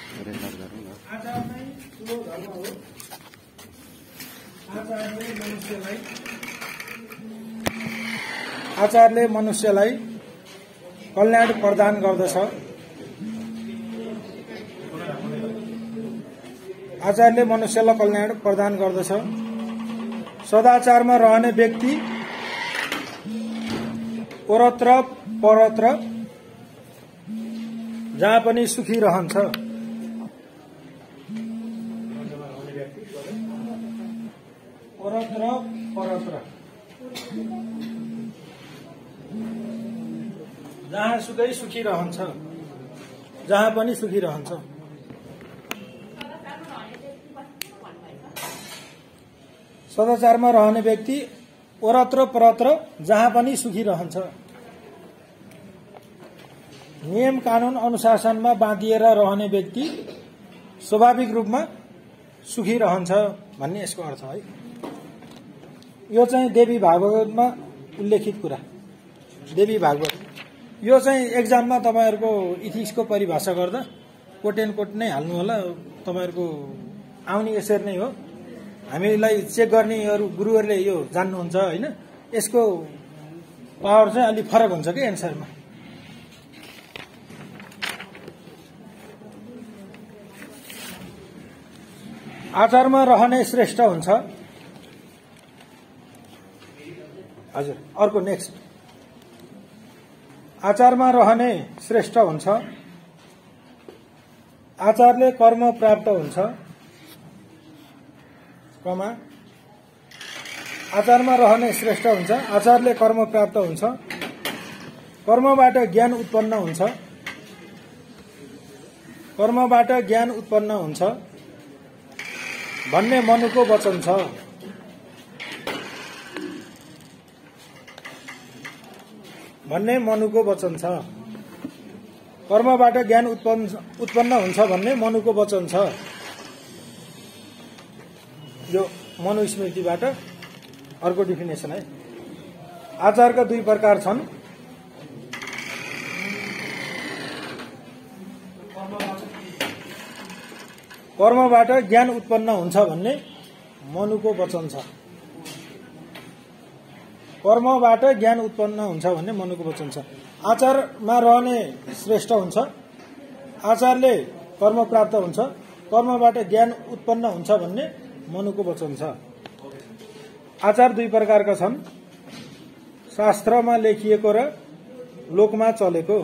आचार नै ठुलो धर्म हो। आचारले मनुष्यलाई कल्याण प्रदान गर्दछ। आचारले मनुष्यलाई कल्याण प्रदान गर्दछ। सदाचारमा रहने व्यक्ति परत्र परत्र जहाँ पनि सुखी रहन्छ। परत्र परत्र जहाँ सुकै सुखी रहन्छ, जहाँ पनि सुखी रहन्छ। सदाचारमा रहने व्यक्ति परत्र परत्र जहाँ पनि सुखी रहन्छ। नियम कानून अनुशासनमा बाँधिएर रहने व्यक्ति स्वाभाविक रूपमा सुखी रहन्छ भन्ने यसको अर्थ है। यो चाहिँ देवी भागवतमा उल्लेखित कुरा। देवी भागवत यो चाहिँ एक्जाममा तपाईहरुको इथिक्सको परिभाषा गर्दा कोट एन्ड कोट नै हाल्नु होला। तपाईहरुको आउने यसरी नै हो। हामीलाई चेक गर्नेहरु गुरुहरुले यो जान्नुहुन्छ हैन। यसको पावर चाहिँ अलि फरक हुन्छ के एन्सरमा। आचारमा रहने श्रेष्ठ हुन्छ। हजुर अर्को नेक्स्ट। आचारमा रहने श्रेष्ठ हुन्छ। आचारले कर्म प्राप्त हुन्छ। कमा आचारमा रहने श्रेष्ठ हुन्छ। आचारले कर्म प्राप्त हुन्छ। कर्मबाट ज्ञान उत्पन्न हुन्छ। कर्मबाट ज्ञान उत्पन्न हुन्छ भन्ने मनुको वचन छ। भन्ने मनुको वचन छ। कर्मबाट ज्ञान उत्पन्न हुन्छ भन्ने मनुको वचन छ। यो मनुस्मृतिबाट अर्को डेफिनेसन है। आचारका दुई प्रकार छन्। कर्मबाट ज्ञान उत्पन्न हुन्छ भन्ने मनुको वचन छ। कर्मबाट ज्ञान उत्पन्न हुन्छ भन्ने मनुको वचन छ। आचारमा रहने श्रेष्ठ हुन्छ। आचारले कर्म प्राप्त हुन्छ। कर्मबाट ज्ञान उत्पन्न हुन्छ भन्ने मनुको वचन छ। आचार दुई प्रकारका छन्। शास्त्रमा लेखिएको र लोकमा चलेको।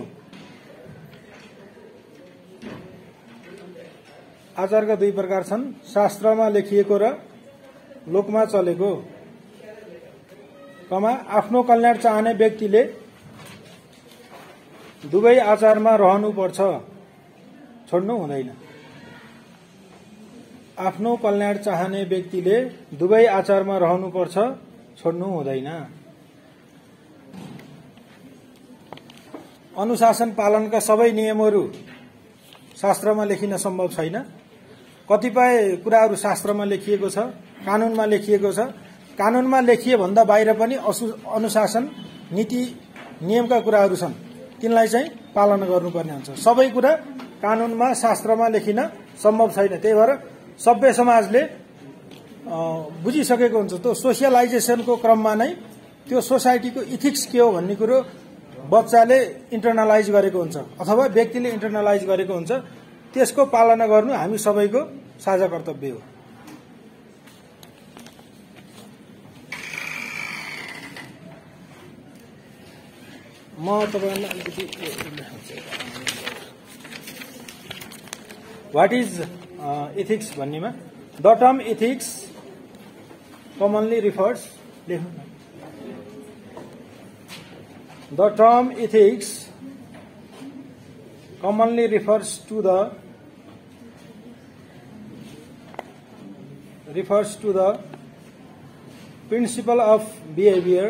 आचारका दुई प्रकार छन्। शास्त्रमा लेखिएको र लोकमा चलेको। कमा आफ्नो कल्याण चाहने व्यक्तिले दुवै आचारमा रहनुपर्छ, छोड्नु हुँदैन। आफ्नो कल्याण चाहने व्यक्तिले दुवै आचारमा रहनुपर्छ, छोड्नु हुँदैन। अनुशासन पालनका सबै नियमहरू शास्त्रमा लेखिन सम्भव छैन। कतिपय कुराहरू शास्त्रमा लेखिएको छ, कानूनमा लेखिएको छ। कानूनमा लेखिए भन्दा बाहिर पनि अनुशासन नीति नियमका कुराहरू छन्। तिनलाई चाहिँ पालना गर्नुपर्ने हुन्छ। सबै कुरा कानूनमा शास्त्रमा लेखिन सम्भव छैन। त्यही भएर सभ्य समाजले बुझिसकेको हुन्छ। त्यो सोसियलाइजेसनको क्रममा नै त्यो सोसाइटीको इथिक्स के हो भन्ने कुरो बच्चाले इन्टरनलाइज गरेको हुन्छ अथवा व्यक्तिले इन्टरनलाइज गरेको हुन्छ। त्यसको पालना गर्नु हामी सबैको साझा कर्तव्य हो। म तपाईहरुलाई अलिकति व्हाट इज ethics भन्नेमा the term ethics commonly refers the term ethics commonly refers to the principle of behavior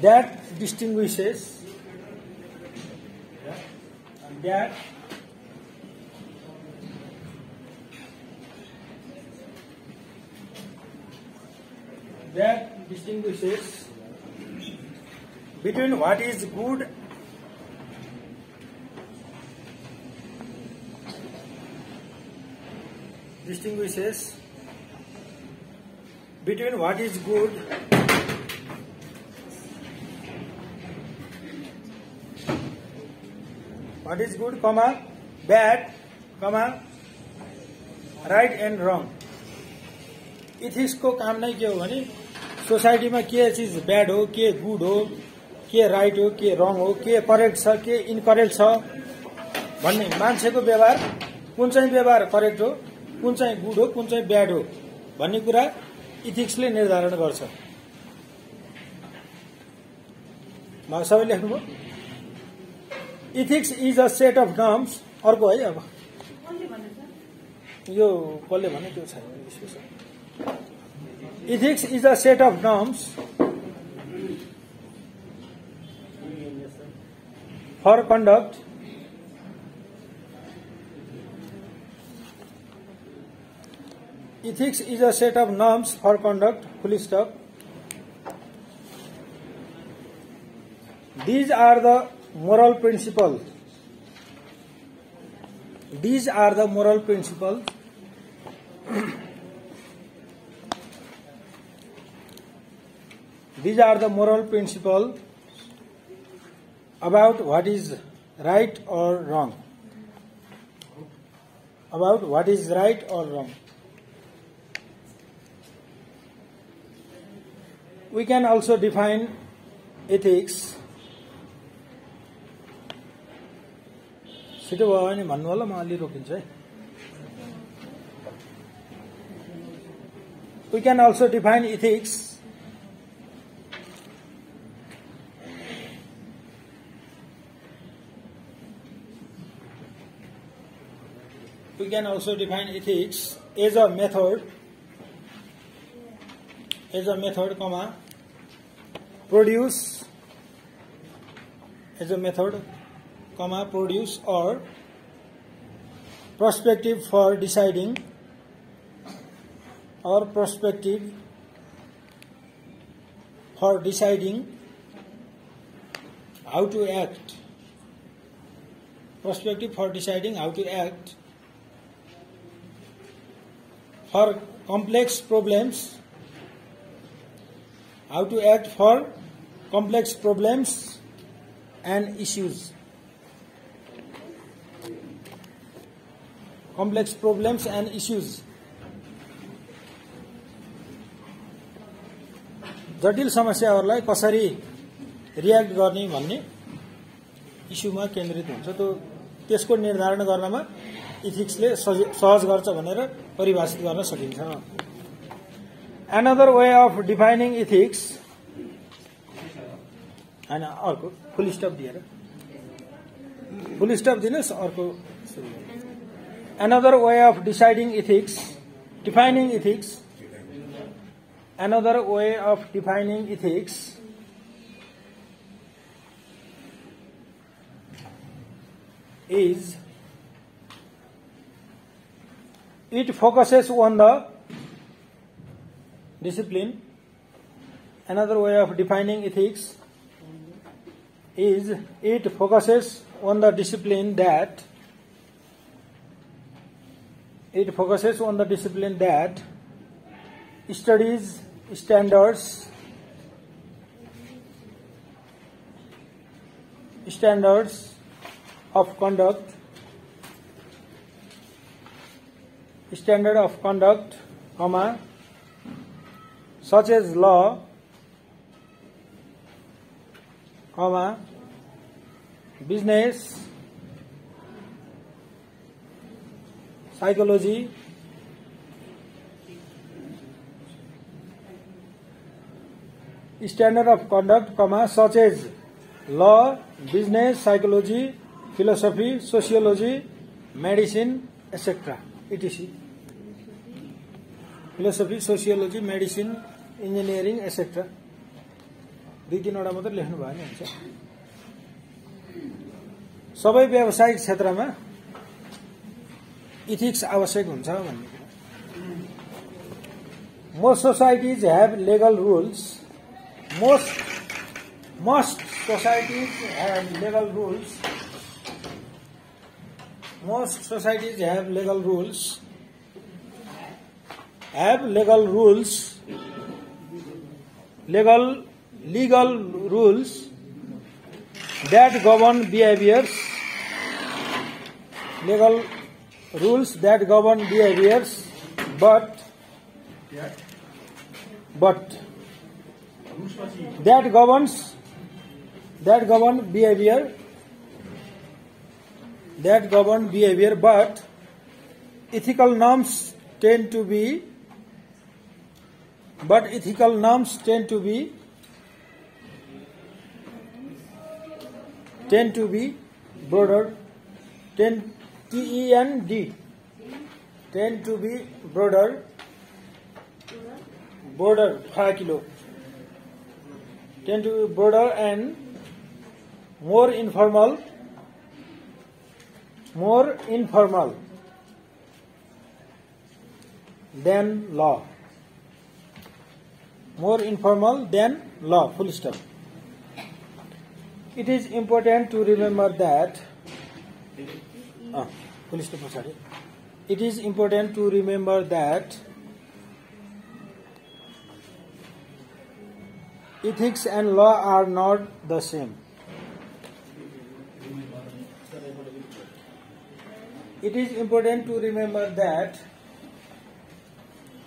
that distinguishes that distinguishes between what is good between what is good comma bad comma right and wrong. Ethics को काम नै के हो भने सोसाइटीमा के चीज bad हो, के गुड हो, के राइट हो, के रङ हो, के करेक्ट छ, के इनकरेक्ट छ भन्ने मान्छेको व्यवहार कुन चाहिँ व्यवहार करेक्ट हो, कुन चाहिँ गुड हो, कुन चाहिँ ब्याड हो भन्ने कुरा इथिक्सले निर्धारण गर्छ। सबै लेख्नुभयो। Ethics is a set of norms. अर्को है अब यो कसले भने त्यो छैन। Ethics is a set of norms for conduct Ethics is a set of norms for conduct, full stop. These are the moral principles. These are the moral principles These are the moral principles about what is right or wrong. About what is right or wrong. We can also define ethics. छिटो भयो भने भन्नु होला, म अलि रोकिन्छु है। We can also define ethics as a method, comma, produce or perspective for deciding how to act. Perspective for deciding how to act for complex problems, how to act for complex problems and issues. Complex problems and issues. जटिल समस्याहरूलाई कसरी react गर्ने भन्ने इस्युमा केन्द्रित हुन्छ। त्यसको निर्धारण गर्नमा इथिक्सले सहज गर्छ भनेर परिभाषित गर्न सकिन्छ। Another way of defining ethics, हैन अर्को फुल स्टप दिएर फुल स्टप दिनुस् अर्को। Another way of defining ethics is it focuses on the discipline. Another way of defining ethics is it focuses on the discipline that studies standards of conduct, comma, such as law, comma, business, psychology, standard of conduct, comma, such as law, business, psychology, philosophy, sociology, medicine, etc. etc. Philosophy, sociology, medicine, engineering, etc. दुई तीनवटा मात्र लेख्नु भयो नि हुन्छ। सबै व्यावसायिक क्षेत्रमा इथिक्स आवश्यक हुन्छ भन्ने कुरा। Most societies have legal rules. Most societies have legal rules. Most societies have legal rules. Have legal rules. Legal rules that govern behaviors. Legal rules that govern behaviors, but that govern behavior, but ethical norms tend to be broader, tend to be broader, 5 kilo, tend to be broader and more informal than law. More informal than law, full stop. It is important to remember that it is important to remember that ethics and law are not the same. It is important to remember that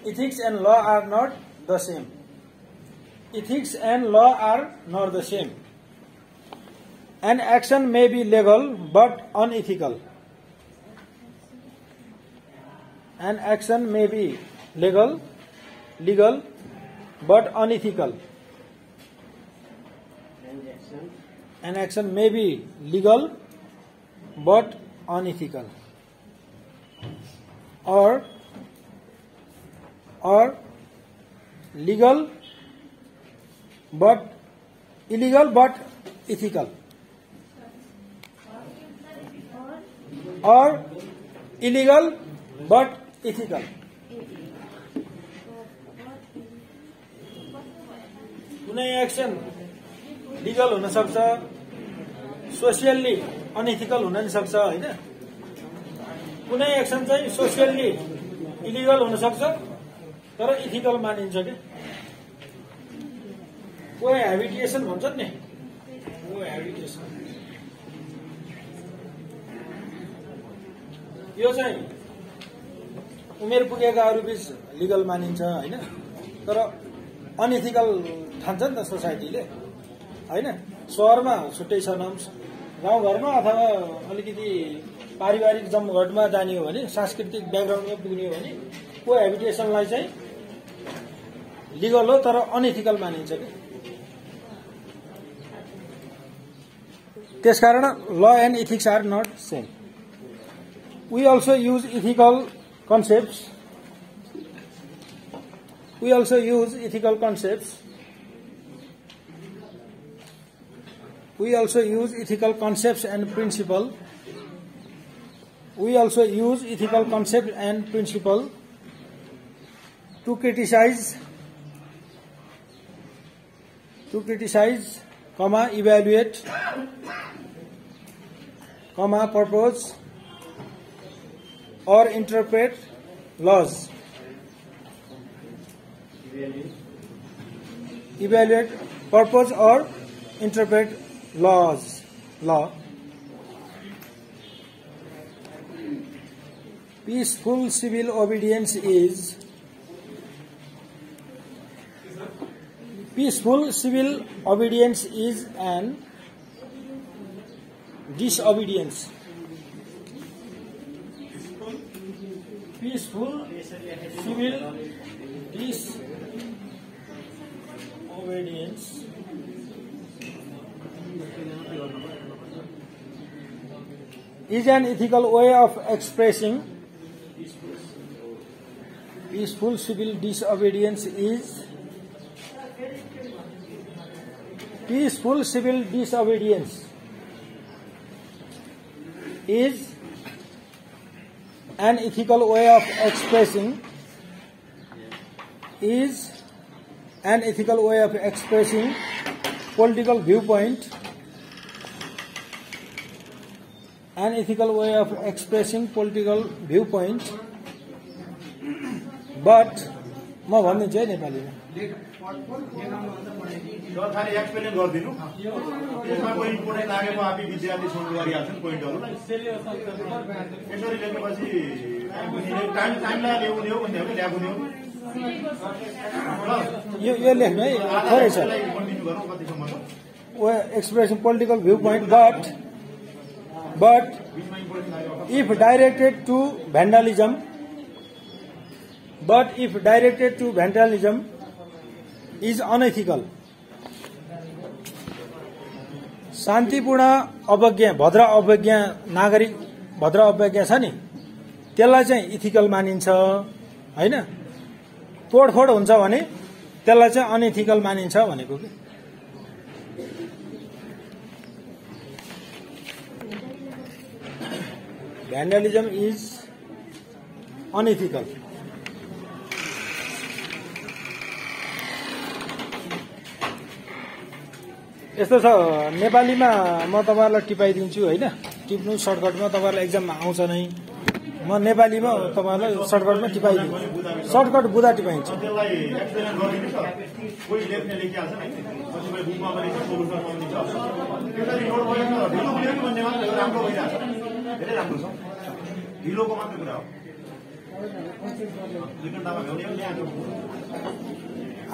ethics and law are not the same. Ethics and law are not the same. An action may be legal but unethical. An action may be legal but unethical. An action may be legal but unethical. Or illegal but ethical. Or illegal but ethical. कुनै action legal हुन सक्छ, socially unethical हुन नि सक्छ हैन। कुनै action चाहिँ socially illegal हुन सक्छ तर इथिकल मानिन्छ के। कोहेबिटेसन भन्छन् नि, कोहेबिटेसन यो चाहिँ उमेर पुगेकाहरु बीच लिगल मानिन्छ हैन, तर अनएथिकल ठान्छ नि त सोसाइटीले हैन। शहरमा छुट्टै छ नर्म्स, गाउँघरमा अथवा अलिकति पारिवारिक जमघटमा जाने हो भने, सांस्कृतिक ब्याकग्राउन्डमा पुग्ने हो भने कोहेबिटेसनलाई चाहिँ लिगल हो तर अनएथिकल मानिन्छ के। त्यसकारण law and ethics are not same. We also use ethical concepts. We also use ethical concepts. We also use ethical concepts and principle. We also use ethical concept and principle to criticize, comma, evaluate, comma, propose or interpret laws. Evaluate, propose or interpret laws. Law. Peaceful civil obedience is an disobedience. Peaceful civil disobedience is an ethical way of expressing. Peaceful civil disobedience is an ethical way of expressing is an ethical way of expressing political viewpoint. An ethical way of expressing political viewpoint. But म भनिदिन्छु है नेपालीमा खाली explain गरिदिनु यसमा कोही important लागेको आफै विद्यार्थी सोल्भ गरिहाल्छन् पोइन्टहरुलाई यसरी लेखेपछि टाइमलाई ल्याउने हो भन्ने हो कि ल्याउने हो यो लेख्नु है थोरै छ कन्टिन्यू गरौँ कतिसम्म expressing political viewpoint but if directed to vandalism is unethical. शान्तिपूर्ण अवज्ञा भद्र अवज्ञा नागरिक भद्र अवज्ञा छ नि त्यसलाई चाहिँ इथिकल मानिन्छ हैन तोडफोड हुन्छ भने त्यसलाई चाहिँ अनइथिकल मानिन्छ भनेको कि vandalism is unethical. यस्तो छ नेपालीमा म तपाईहरुलाई टिपाइदिन्छु हैन टिप्नु सर्टकटमा तपाईहरुलाई एक्जाममा आउँछ नै म नेपालीमा तपाईहरुलाई सर्टकटमा टिपाइदिन्छु सर्टकट बुदा टिपाइन्छ त्यसलाई एक्सप्लेन गरिदिनु छ कोही लेख्ने लेखिहाल्छ नि कतिपय बुकमा पनि सोलुसन आउँछ त्यसरी नोट गरेर ढिलो लेख्नु भन्ने मात्र राम्रो भइराछ धेरै राम्रो छ ढिलोको मात्र कुरा हो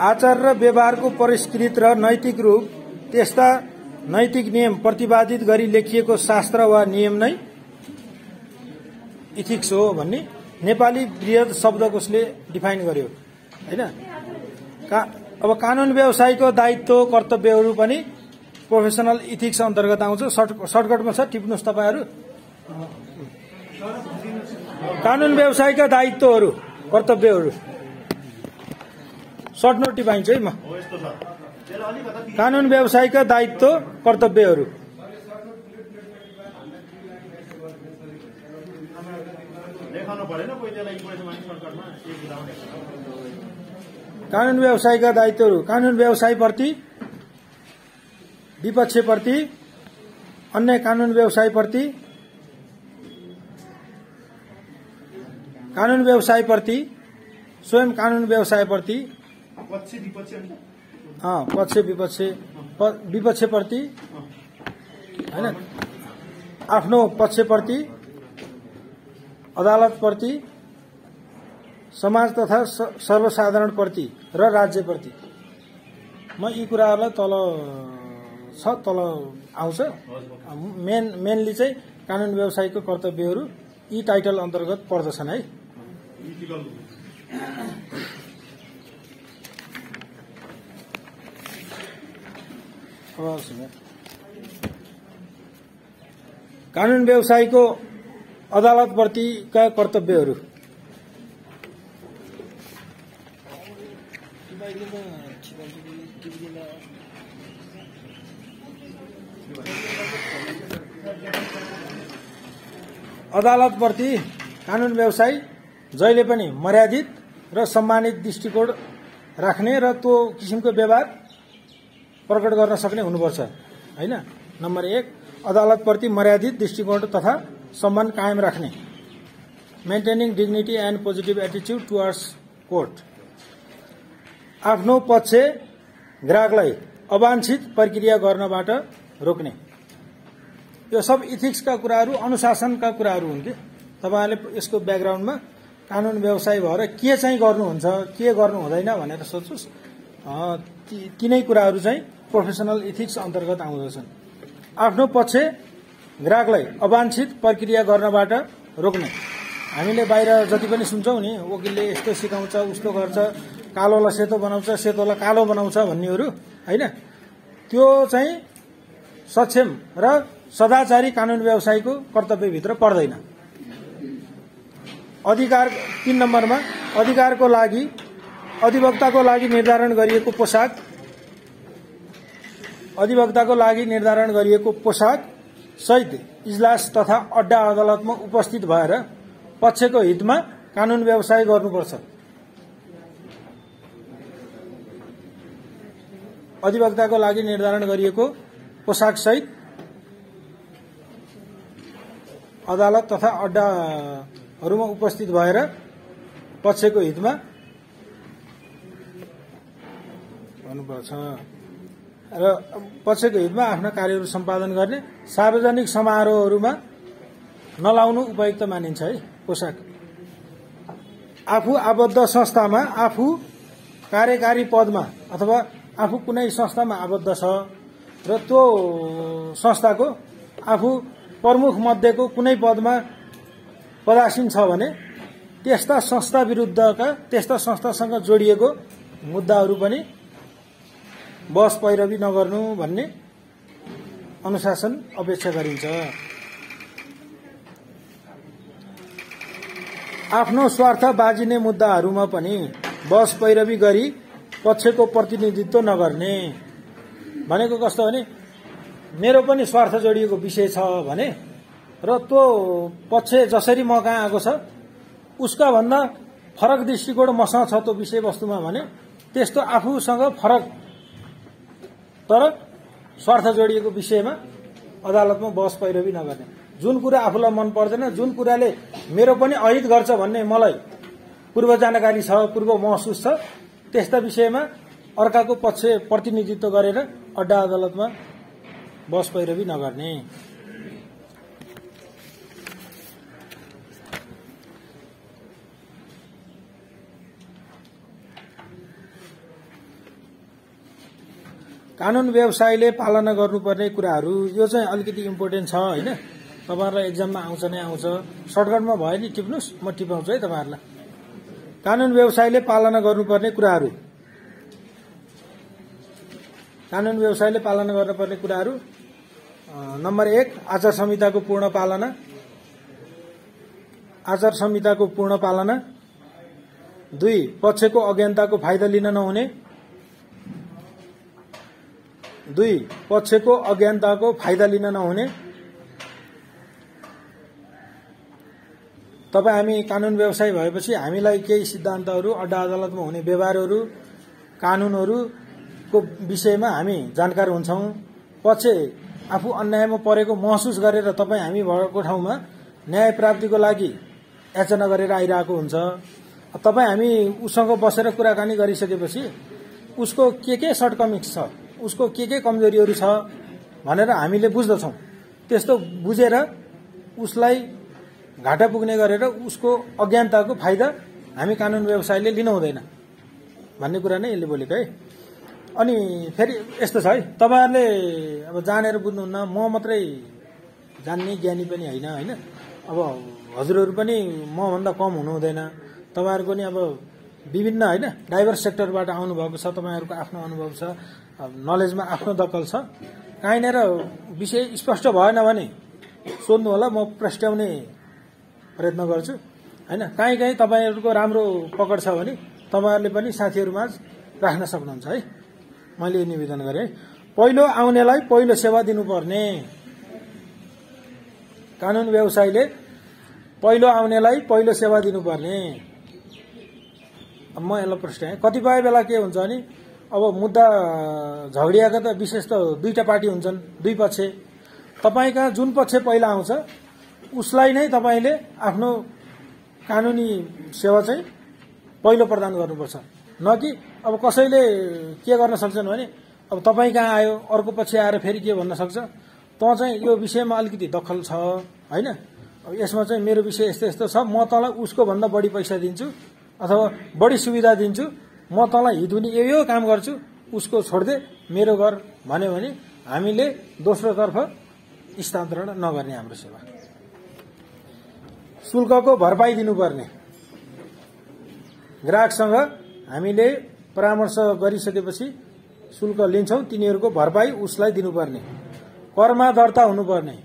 आचार र व्यवहारको परिष्कृत र नैतिक रूप त्यस्ता नैतिक नियम प्रतिपादित गरी लेखिएको शास्त्र वा नियम नै इथिक्स हो भन्ने नेपाली बृहत शब्दकोशले डिफाइन गर्यो हैन अब कानून व्यवसायको दायित्व कर्तव्यहरू पनि प्रोफेसनल इथिक्स अन्तर्गत आउँछ सर्टकटमा छ टिप्नुस् तपाईहरु कानून व्यवसायका दायित्वहरू कर्तव्यहरू सर्ट नोट टिपाइन्छ है म कानून व्यवसायका दायित्व कर्तव्यहरू कानून व्यवसायका दायित्वहरू कानून व्यवसायप्रति विपक्षप्रति अन्य कानून व्यवसायप्रति कानून व्यवसायप्रति स्वयं कानून व्यवसायप्रति पक्ष विपक्षप्रति हैन आफ्नो पक्षप्रति अदालतप्रति समाज तथा सर्वसाधारणप्रति र राज्यप्रति म यी कुराहरुलाई तल आउँछ मेनली चाहिँ कानून व्यवसायको कर्तव्यहरू यी टाइटल अन्तर्गत पर्दछन् है कानून व्यवसायको अदालतप्रतिका कर्तव्यहरू अदालतप्रति कानून व्यवसाय जहिले पनि मर्यादित र सम्मानित दृष्टिकोण राख्ने र त्यो किसिमको व्यवहार प्रकट गर्न सक्ने हुनुपर्छ हैन नम्बर 1 अदालतप्रति मर्यादित दृष्टिकोण तथा सम्मान कायम राख्ने maintaining dignity and positive attitude towards court आफ्नो पक्ष ग्राहकलाई अवांछित प्रक्रिया गर्नबाट रोक्ने यो सब इथिक्सका कुराहरू अनुशासनका कुराहरू हुन् के तपाईहरुले यसको ब्याकग्राउन्डमा कानून व्यवसाय भएर के चाहिँ गर्नुहुन्छ के गर्नु हुँदैन भनेर सोच्नुस् तीनै कुराहरू चाहिँ प्रोफेसनल इथिक्स अन्तर्गत आउँदछन् आफ्नो पक्ष ग्राहकलाई अवांछित प्रक्रिया गर्नबाट रोक्ने हामीले बाहिर जति पनि सुन्छौं नि वकिलले यस्तो सिकाउँछ उस्तो गर्छ कालोलाई सेतो बनाउँछ सेतोलाई कालो बनाउँछ भन्नेहरू हैन त्यो चाहिँ सक्षम र सदाचारी कानून व्यवसायको कर्तव्यभित्र पर्दैन अधिकार 3 नम्बरमा अधिकारको लागि अधिवक्ताको लागि निर्धारण गरिएको पोशाक सहित इजलास तथा अड्डा अदालतमा उपस्थित भएर पक्षको हितमा कानून व्यवसाय गर्नुपर्छ अधिवक्ताको लागि निर्धारण गरिएको पोसाकसहित अदालत तथा अड्डाहरूमा उपस्थित भएर पक्षको हितमा भन्नुपर्छ र पक्षको हितमा आफ्ना कार्यहरू सम्पादन गर्ने, सार्वजनिक समारोहहरूमा नलाउनु उपयुक्त मानिन्छ है पोसाक। आफू आबद्ध संस्थामा, आफू कार्यकारी पदमा अथवा आफू कुनै संस्थामा आबद्ध छ र त्यो संस्थाको आफू प्रमुख मध्येको कुनै पदमा पदासीन छ भने त्यस्ता संस्था विरुद्धका, त्यस्ता संस्थासँग जोडिएको मुद्दाहरू पनि बहस पैरवी नगर्नु भन्ने अनुशासन अपेक्षा गरिन्छ। आफ्नो स्वार्थ बाजिने मुद्दाहरूमा पनि बहस पैरवी गरी पक्षको प्रतिनिधित्व नगर्ने भनेको कस्तो भने मेरो पनि स्वार्थ जोडिएको विषय छ भने र त्यो पक्ष जसरी म कहाँ आएको छ उसका भन्दा फरक दृष्टिकोण मसँग छ त्यो विषयवस्तुमा भने त्यस्तो आफूसँग फरक तर स्वार्थ जोडिएको विषयमा अदालतमा बहस पैरवी नगर्ने। जुन कुरा आफूलाई मन पर्दैन, जुन कुराले मेरो पनि अहित गर्छ भन्ने मलाई पूर्व जानकारी छ, पूर्व महसुस छ, त्यस्ता विषयमा अर्काको पक्ष प्रतिनिधित्व गरेर अड्डा अदालतमा बहस पैरवी नगर्ने। कानून व्यवसायले पालना गर्नुपर्ने कुराहरू यो चाहिँ अलिकति इम्पोर्टेन्ट छ हैन। तपाईहरुलाई एक्जाममा आउँछ नै आउँछ, सर्टकटमा भयो नि टिप्नुस्, म टिपाउँछु है तपाईहरुलाई। कानून व्यवसायले पालना गर्नुपर्ने कुराहरू, कानून व्यवसायले पालना गर्नुपर्ने कुराहरू नम्बर 1 आचार संहिताको पूर्ण पालना, आचार संहिताको पूर्ण पालना। 2 पक्षको अज्ञानताको फाइदा लिन नहुने, 2 पक्षको अज्ञानताको फाइदा लिन नहुने। तपाईं हामी कानून व्यवसाय भएपछि हामीलाई केही सिद्धान्तहरू, अड्डा अदालतमा हुने व्यवहारहरू, कानूनहरूको विषयमा हामी जानकार हुन्छौं। पक्ष आफू अन्यायमा परेको महसुस गरेर तपाईं हामी भएको ठाउँमा न्याय प्राप्तिको लागि याचना गरेर आइरहेको हुन्छ। तपाईं हामी उसँग बसेर कुराकानी गरिसकेपछि उसको के सर्टकमिङ्स छ, उसको के कमजोरीहरू छ भनेर हामीले बुझ्दछौं। त्यस्तो बुझेर उसलाई घाटा पुग्ने गरेर उसको अज्ञानताको फाइदा हामी कानून व्यवसायले लिनु हुँदैन भन्ने कुरा नै यसले बोलेको है। अनि फेरि यस्तो छ है, तपाईहरुले अब जानेर बुझ्नुहुन्न, म मात्रै जान्ने ज्ञानी पनि हैन। अब हजुरहरु पनि म भन्दा कम हुनु हुँदैन। तपाईहरुको नि अब विभिन्न हैन डाइभर्स सेक्टरबाट आउनु भएको छ, तपाईहरुको आफ्नो अनुभव छ, नलेजमा आफ्नो दखल छ। काहीँनेर विषय स्पष्ट भएन भने सोध्नु होला, म प्रश्नाउने प्रयत्न गर्छु हैन। कहीँ तपाईहरुको राम्रो पकड छ भने तपाईहरुले पनि साथीहरुमाझ राख्न सक्नुहुन्छ है। मैले निवेदन गरे, पहिलो आउनेलाई पहिलो सेवा दिनुपर्ने। कानून व्यवसायले पहिलो आउनेलाई पहिलो सेवा दिनुपर्ने। अब म यसलाई प्रश्न कतिपय बेला के हुन्छ भने अब मुद्दा झगडियाका त विशेष त दुईटा पार्टी हुन्छन्, दुई पक्ष। तपाईका जुन पक्ष पहिला आउँछ उसलाई नै तपाईले आफ्नो कानुनी सेवा चाहिँ पहिलो प्रदान गर्नुपर्छ। न कि अब कसैले के गर्न सक्छन् भने अब तपाई कहाँ आयो अर्को पछि आएर फेरि के भन्न सक्छ, त चाहिँ यो विषयमा अलिकति दखल छ हैन, अब यसमा चाहिँ मेरो विषय यस्तो यस्तो छ, म तँलाई उसको भन्दा बढी पैसा दिन्छु अथवा बढी सुविधा दिन्छु, म तँलाई हित हुने यो काम गर्छु, उसको छोड्दे मेरो घर भन्यो भने हामीले दोस्रोतर्फ स्थानान्तरण नगर्ने हाम्रो सेवा। शुल्कको भरपाई दिनुपर्ने। ग्राहकसँग हामीले परामर्श गरिसकेपछि शुल्क लिन्छौं, तिनीहरूको भरपाई उसलाई दिनुपर्ने। करमा दर्ता हुनुपर्ने,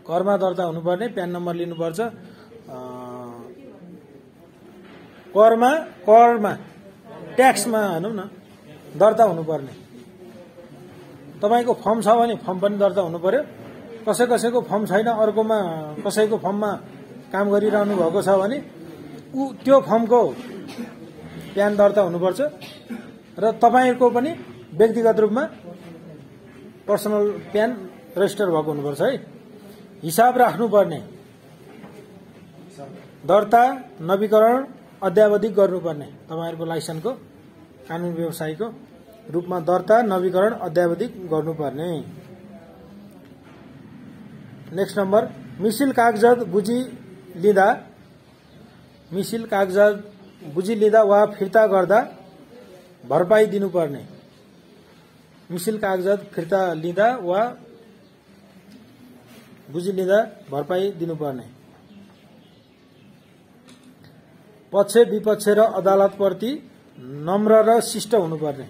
करमा दर्ता हुनुपर्ने, प्यान नम्बर लिनुपर्छ। करमा ट्याक्समा भनौं न दर्ता हुनुपर्ने। तपाईको फर्म छ भने फर्म पनि दर्ता हुनु पर्यो। कसैको फर्म छैन, अर्कोमा कसैको फर्ममा काम गरिरहनु भएको छ भने त्यो फर्मको प्यान दर्ता हुनुपर्छ र तपाईको पनि व्यक्तिगत रूपमा पर्सनल प्यान रेजिस्टर भएको हुनुपर्छ है। हिसाब राख्नुपर्ने, दर्ता नवीकरण अद्यावधिक गर्नुपर्ने, तपाईहरुको लाइसेन्सको कानून व्यवसायीको रूपमा दर्ता नवीकरण अद्यावधिक गर्नुपर्ने। नेक्स्ट नम्बर, मिसिल कागजात बुझी लिँदा वा फिर्ता गर्दा भरपाई दिनुपर्ने। मिसिल कागजात फिर्ता लिँदा वा बुझी लिँदा भरपाई दिनुपर्ने। पक्ष विपक्ष र अदालतप्रति नम्र र शिष्ट हुनुपर्ने।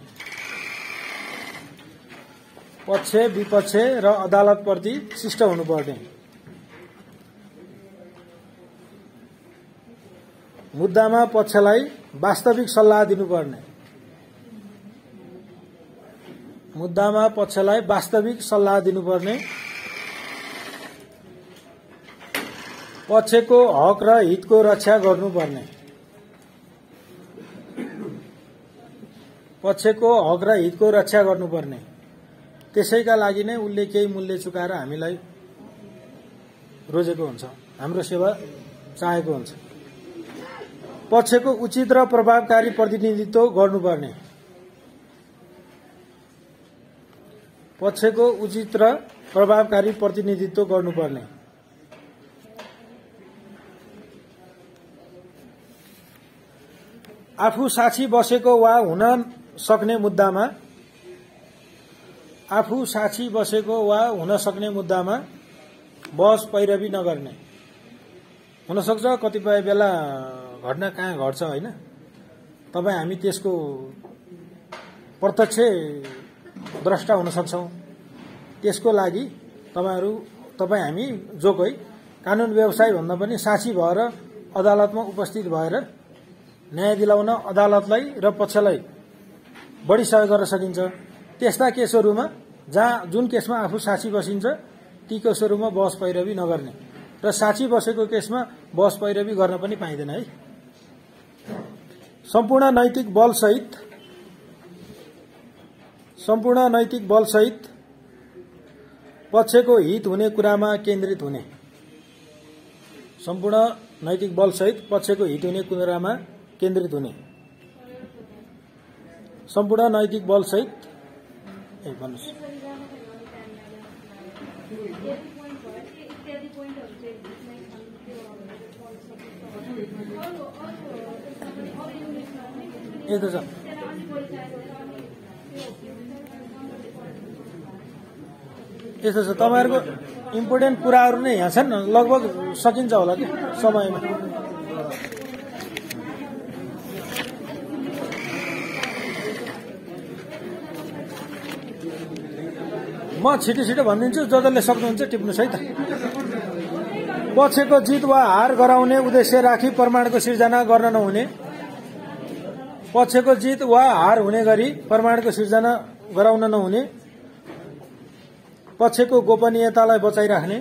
पक्ष विपक्ष र अदालतप्रति शिष्ट हुनुपर्ने। मुद्दामा पक्षलाई वास्तविक सल्लाह दिनुपर्ने। मुद्दामा पक्षलाई वास्तविक सल्लाह दिनुपर्ने। पक्षको हक र हितको रक्षा गर्नुपर्ने। पक्षको हक र हितको रक्षा गर्नुपर्ने। त्यसैका लागि नै उनले केही मूल्य चुकाएर हामीलाई रोजेको हुन्छ, हाम्रो सेवा चाहेको हुन्छ। पक्षको उचित र प्रभावकारी प्रतिनिधित्व गर्नुपर्ने। पक्षको उचित र प्रभावकारी प्रतिनिधित्व गर्नुपर्ने। आफू साक्षी बसेको वा हुन सक्ने मुद्दामा बहस पैरवी नगर्ने। हुन सक्छ कतिपय बेला घटना कहाँ घट्छ हैन, तपाई हामी त्यसको प्रत्यक्ष द्रष्टा हुन सक्छौं। त्यसको लागि तपाई हामी जो कोही कानून व्यवसायी भन्दा पनि साक्षी भएर अदालतमा उपस्थित भएर न्याय दिलाउन अदालतलाई र पक्षलाई बढी सहयोग गर्न सकिन्छ। त्यस्ता केसहरुमा जुन केसमा आफू साक्षी बसिन्छ ती केसहरुमा बहस पैरवी नगर्ने र साक्षी बसेको केसमा बहस पैरवी गर्न पनि पाइँदैन है। सम्पूर्ण नैतिक बलसहित पक्षको हित हुने कुरामा केन्द्रित हुने। सम्पूर्ण नैतिक बलसहित पक्षको हित हुने कुरामा केन्द्रित हुने। सम्पूर्ण नैतिक बलसहित भन्नुस् यस्तो छ। यस्तो छ, तपाईहरुको इम्पोर्टेन्ट कुराहरु नै यहाँ छन्, लगभग सकिन्छ होला कि समयमा। म छिटो भनिदिन्छु, जसले सक्नुहुन्छ टिप्नुस् है त। पक्षको जित वा हार गराउने उद्देश्य राखी प्रमाणको सिर्जना गर्न नहुने। पक्षको जित वा हार हुने गरी प्रमाणको सिर्जना गराउन नहुने। पक्षको गोपनीयतालाई बचाइराख्ने।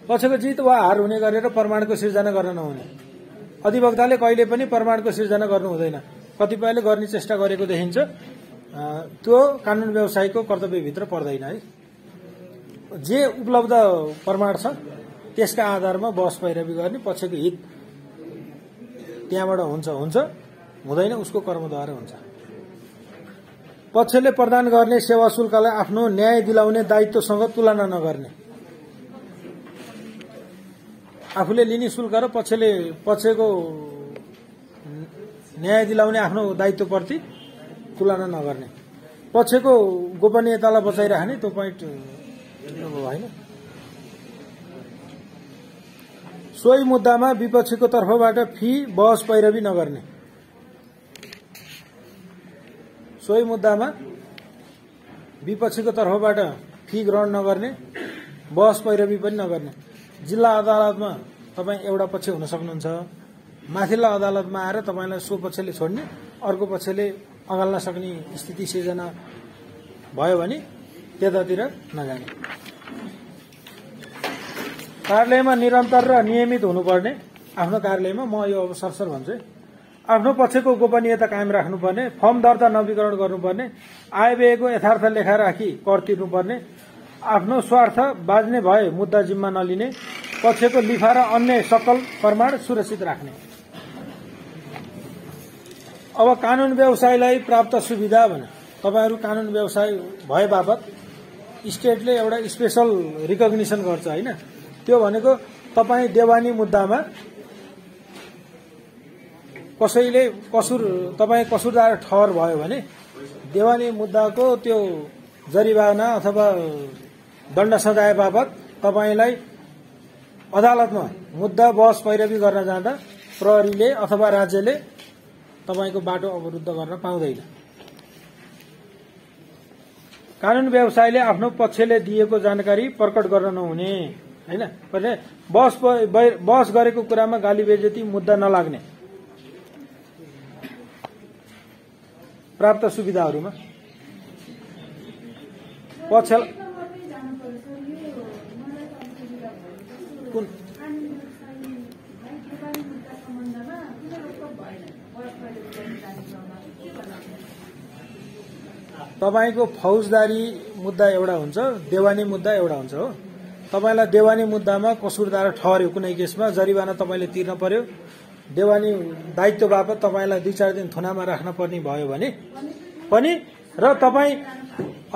पक्षको जित वा हार हुने गरेर प्रमाणको सिर्जना गर्न नहुने। अधिवक्ताले कहिले पनि प्रमाणको सिर्जना गर्नु हुँदैन। कतिपयले गर्ने चेष्टा गरेको देखिन्छ, त्यो कानून व्यवसायीको कर्तव्यभित्र पर्दैन है। जे उपलब्ध प्रमाण छ त्यसका आधारमा बहस पैरवी गर्ने। पक्षको हित त्यहाँबाट हुन्छ, हुँदैन उसको कर्मद्वारा हुन्छ। पक्षले प्रदान गर्ने सेवा शुल्कलाई आफ्नो न्याय दिलाउने दायित्वसँग तुलना नगर्ने। आफूले लिने शुल्क र पक्षको न्याय दिलाउने आफ्नो दायित्वप्रति तुलना नगर्ने। पक्षको गोपनीयतालाई बचाइराख्ने, त्यो पोइन्ट होइन। सोही मुद्दामा विपक्षीको तर्फबाट बहस पैरवी नगर्ने। सोही मुद्दामा विपक्षीको तर्फबाट ग्रहण नगर्ने, बहस पैरवी पनि नगर्ने। जिल्ला अदालतमा तपाई एउटा पक्ष हुन सक्नुहुन्छ, माथिल्लो अदालतमा आएर तपाईलाई सो पक्षले छोड्ने, अर्को पक्षले अगाल्न सक्ने स्थिति सिर्जना भयो भने त्यतातिर नजाने। कार्यालयमा निरन्तर र नियमित हुनुपर्ने। आफ्नो कार्यालयमा म यो अब सरसर भन्छु है, आफ्नो पक्षको गोपनीयता कायम राख्नुपर्ने, फर्म दर्ता नवीकरण गर्नुपर्ने, आयव्ययको यथार्थ लेखा राखी कर तिर्नुपर्ने, आफ्नो स्वार्थ बाज्ने भए मुद्दा जिम्मा नलिने, पक्षको लिफा र अन्य सकल प्रमाण सुरक्षित राख्ने। अब कानून व्यवसायलाई प्राप्त सुविधा भने तपाईहरु कानून व्यवसाय भए बापत स्टेटले एउटा स्पेशल रिकग्निसन गर्छ हैन। त्यो भनेको तपाई देवानी मुद्दामा कसैले तपाई कसुरदार ठहर भयो भने देवानी मुद्दाको त्यो जरिवाना अथवा दण्ड सजाय बापत तपाईलाई अदालतमा मुद्दा बहस पैरवी गर्न जाँदा प्रहरीले अथवा राज्यले तपाईको बाटो अवरुद्ध गर्न पाउँदैन। कानून व्यवसायले आफ्नो पक्षले दिएको जानकारी प्रकट गर्न नहुने हैन। बहस गरेको कुरामा गाली बेइज्जती मुद्दा नलाग्ने। प्राप्त सुविधाहरूमा पक्ष कुन तपाईको फौजदारी मुद्दा एउटा हुन्छ, देवानी मुद्दा एउटा हुन्छ हो। तपाईलाई देवानी मुद्दामा कसुरदार ठहर्यो कुनै केसमा जरिवाना तपाईले तिर्न पर्यो, देवानी दायित्व बापत तपाईलाई 2-4 दिन थुनामा राख्न पर्ने भयो भने पनि र तपाई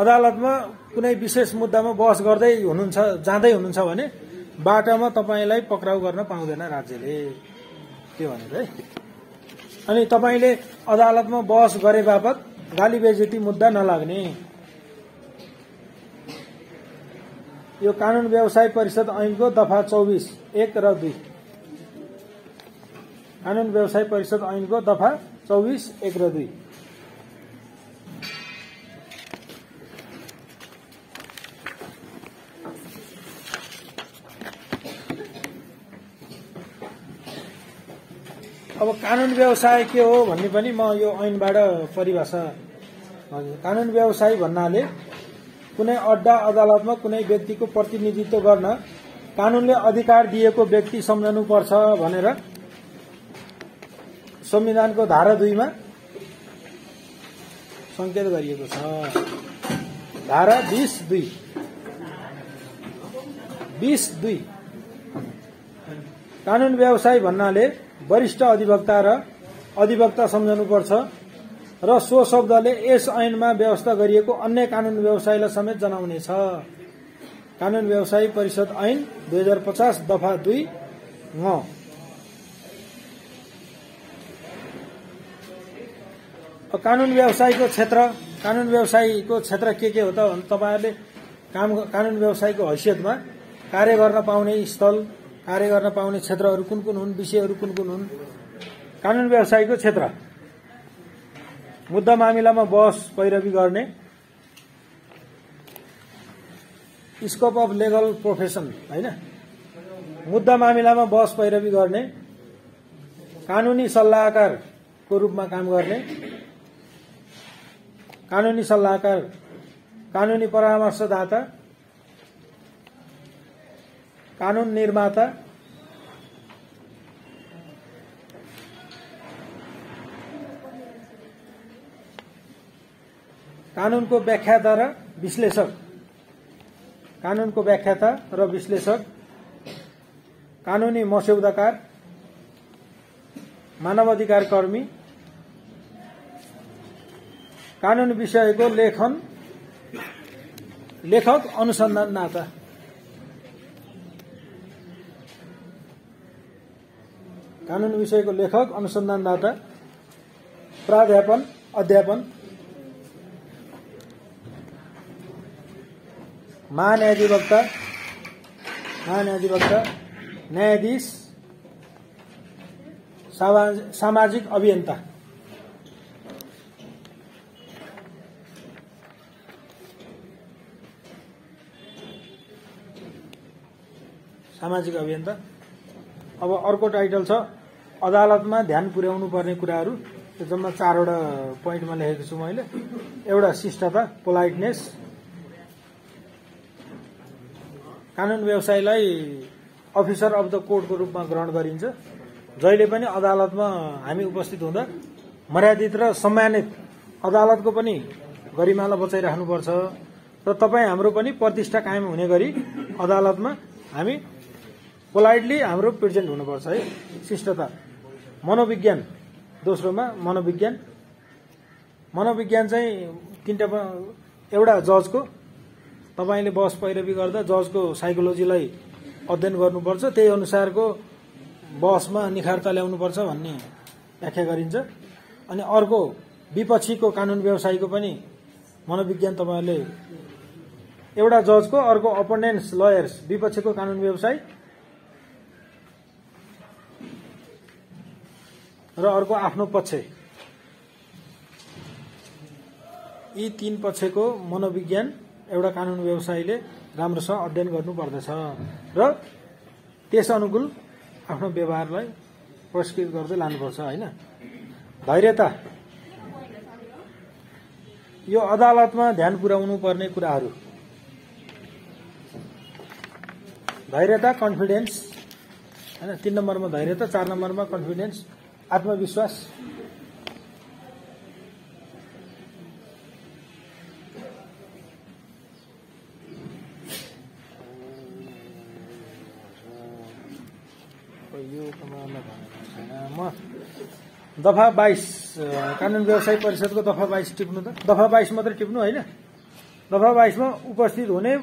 अदालतमा कुनै विशेष मुद्दामा बहस गर्दै हुनुहुन्छ जाँदै हुनुहुन्छ भने बाटामा तपाईलाई पक्राउ गर्न पाउँदैन राज्यले। के भनेको है। अनि तपाईले अदालतमा बहस गरे बापत गाली बेइज्जती मुद्दा नलाग्ने। यो कानून व्यवसाय परिषद ऐनको दफा 24(1) र 2। कानून व्यवसाय परिषद ऐनको दफा 24(1) र 2। अब कानून व्यवसाय के हो भन्ने पनि म यो ऐनबाट परिभाषा। कानून व्यवसाय भन्नाले कुनै अड्डा अदालतमा कुनै व्यक्तिको प्रतिनिधित्व गर्न कानूनले अधिकार दिएको व्यक्ति सम्झनु पर्छ भनेर संविधानको धारा 2 मा संकेत गरिएको छ। धारा 20(2) कानून व्यवसाय भन्नाले वरिष्ठ अधिवक्ता र अधिवक्ता सम्झनुपर्छ र सो शब्दले यस ऐनमा व्यवस्था गरिएको अन्य कानून व्यवसायलाई समेत जनाउनेछ। कानून व्यवसाय परिषद ऐन 2050 दफा 2 ङ। कानून व्यवसायको क्षेत्र के हो त भने तपाईहरुले कानून व्यवसायको हैसियतमा कार्य गर्न पाउने स्थल, कार्य गर्न पाउने क्षेत्रहरू कुन कुन हुन्, विषयहरू कुन कुन हुन्। कानून व्यवसायको क्षेत्र मुद्दा मामिलामा बहस पैरवी गर्ने, स्कोप अफ लिगल प्रोफेसन हैन, मुद्दा मामिलामा बहस पैरवी गर्ने, कानूनी सल्लाहकारको रूपमा काम गर्ने, कानूनी सल्लाहकार, कानूनी परामर्शदाता, कानून निर्माता, कानूनको व्याख्याता र विश्लेषक, कानूनको व्याख्याता र विश्लेषक, कानूनी मस्यौदाकार, मानवाधिकार कर्मी, कानून विषयको लेखक अनुसन्धानदाता, कानून विषयको लेखक अनुसन्धानदाता, प्राध्यापन, अध्यापन, महान्यायाधिवक्ता, न्यायाधीश, सामाजिक अभियन्ता। सामाजिक अभियन्ता। अब अर्को टाइटल छ अदालतमा ध्यान पुर्याउनु पर्ने कुराहरू। त्यो जम्मा 4वटा पोइन्टमा लेखेको छु मैले। एउटा शिष्टता, पोलाइटनेस। कानून व्यवसायलाई अफिसर अफ द कोर्टको रूपमा ग्रहण गरिन्छ जहिले पनि अदालतमा हामी उपस्थित हुँदा मर्यादित र सम्मानित अदालतको पनि गरिमाला बचाइराख्नुपर्छ र तपाईँ हाम्रो पनि प्रतिष्ठा कायम हुने गरी अदालतमा हामी पोलाइटली हाम्रो प्रेजेन्ट हुनुपर्छ है। शिष्टता। मनोविज्ञान। दोस्रोमा मनोविज्ञान चाहिँ एउटा जजको तपाईले बहस पैरवी गर्दा जजको साइकोलोजीलाई अध्ययन गर्नुपर्छ, त्यही अनुसारको बहसमा निखारता ल्याउनुपर्छ भन्ने व्याख्या गरिन्छ। अनि अर्को विपक्षीको कानून व्यवसायीको पनि मनोविज्ञान तपाईहरुले एउटा जजको, अर्को अपोनेन्ट्स लयर्स विपक्षीको कानून व्यवसायी र अर्को आफ्नो पक्ष, यी तीन पक्षको मनोविज्ञान एउटा कानून व्यवसायीले राम्रोसँग अध्ययन गर्नुपर्दछ र त्यस अनुकूल आफ्नो व्यवहारलाई परिष्कृत गर्दै लानुपर्छ हैन। धैर्यता। यो अदालतमा ध्यान पुर्याउनु पर्ने कुराहरू। धैर्यता, कन्फिडेन्स हैन। 3 नम्बरमा धैर्यता, 4 नम्बरमा कन्फिडेन्स, आत्मविश्वास। दफा 22 कानून व्यवसाय परिषदको दफा 22 टिप्नु त। दफा 22 मात्रै टिप्नु होइन। दफा 22 मा उपस्थित हुने,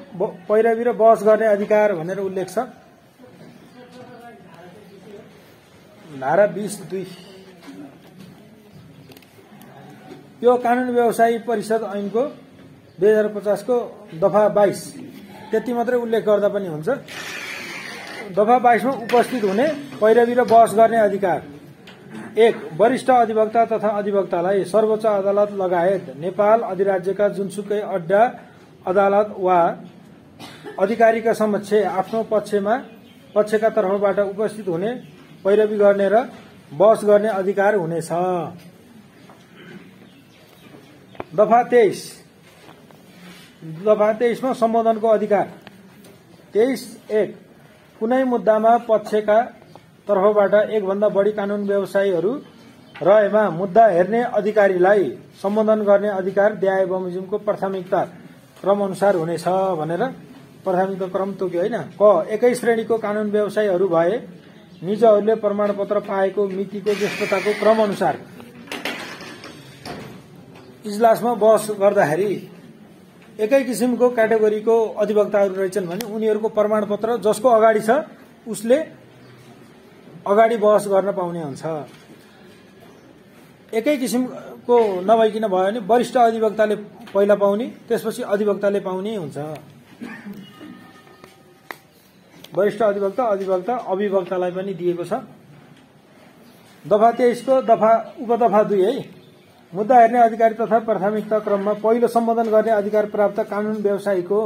पैरवी र बहस गर्ने अधिकार भनेर उल्लेख छ। धारा 20(2) यो कानून व्यवसाय परिषद ऐनको 2050 को दफा 22 त्यति मात्रै उल्लेख गर्दा पनि हुन्छ। दफा 22 मा उपस्थित हुने, पैरवी र बहस गर्ने अधिकार। 1. वरिष्ठ अधिवक्ता तथा अधिवक्तालाई सर्वोच्च अदालत लगायत नेपाल अधिराज्यका जुनसुकै अड्डा अदालत वा अधिकारीका समक्ष आफ्नो पक्षका तर्फबाट उपस्थित हुने, पैरवी गर्ने र बहस गर्ने अधिकार हुनेछ। दफा 23 मा सम्बोधनको अधिकार। 23(1) कुनै मुद्दामा पक्षका तर्फबाट एक भन्दा बढी कानून व्यवसायीहरू रहेमा मुद्दा हेर्ने अधिकारीलाई सम्बोधन गर्ने अधिकार न्याय बमोजिमको प्राथमिकता क्रम अनुसार हुनेछ भनेर प्राथमिकता क्रम तोक्यो हैन। क. एकै श्रेणीको कानून व्यवसायीहरू भए निजहरूले प्रमाणपत्र पाएको मितिको ज्येष्ठताको क्रम अनुसार इजलासमा बहस गर्दाखेरि एकै किसिमको क्याटेगोरीको अधिवक्ताहरू रहेछन् भने उनीहरूको प्रमाणपत्र जसको अगाडि छ उसले अगाडि बहस गर्न पाउने हुन्छ। एकै किसिमको नभइकिन भयो भने वरिष्ठ अधिवक्ताले पहिला पाउने, त्यसपछि अधिवक्ताले पाउने हुन्छ। वरिष्ठ अधिवक्ता अभिवक्तालाई पनि दिएको छ। दफा 23 को उपदफा 2 है। मुद्दा हेर्ने अधिकारी तथा प्राथमिकता क्रममा पहिलो सम्बोधन गर्ने अधिकार प्राप्त कानून व्यवसायीको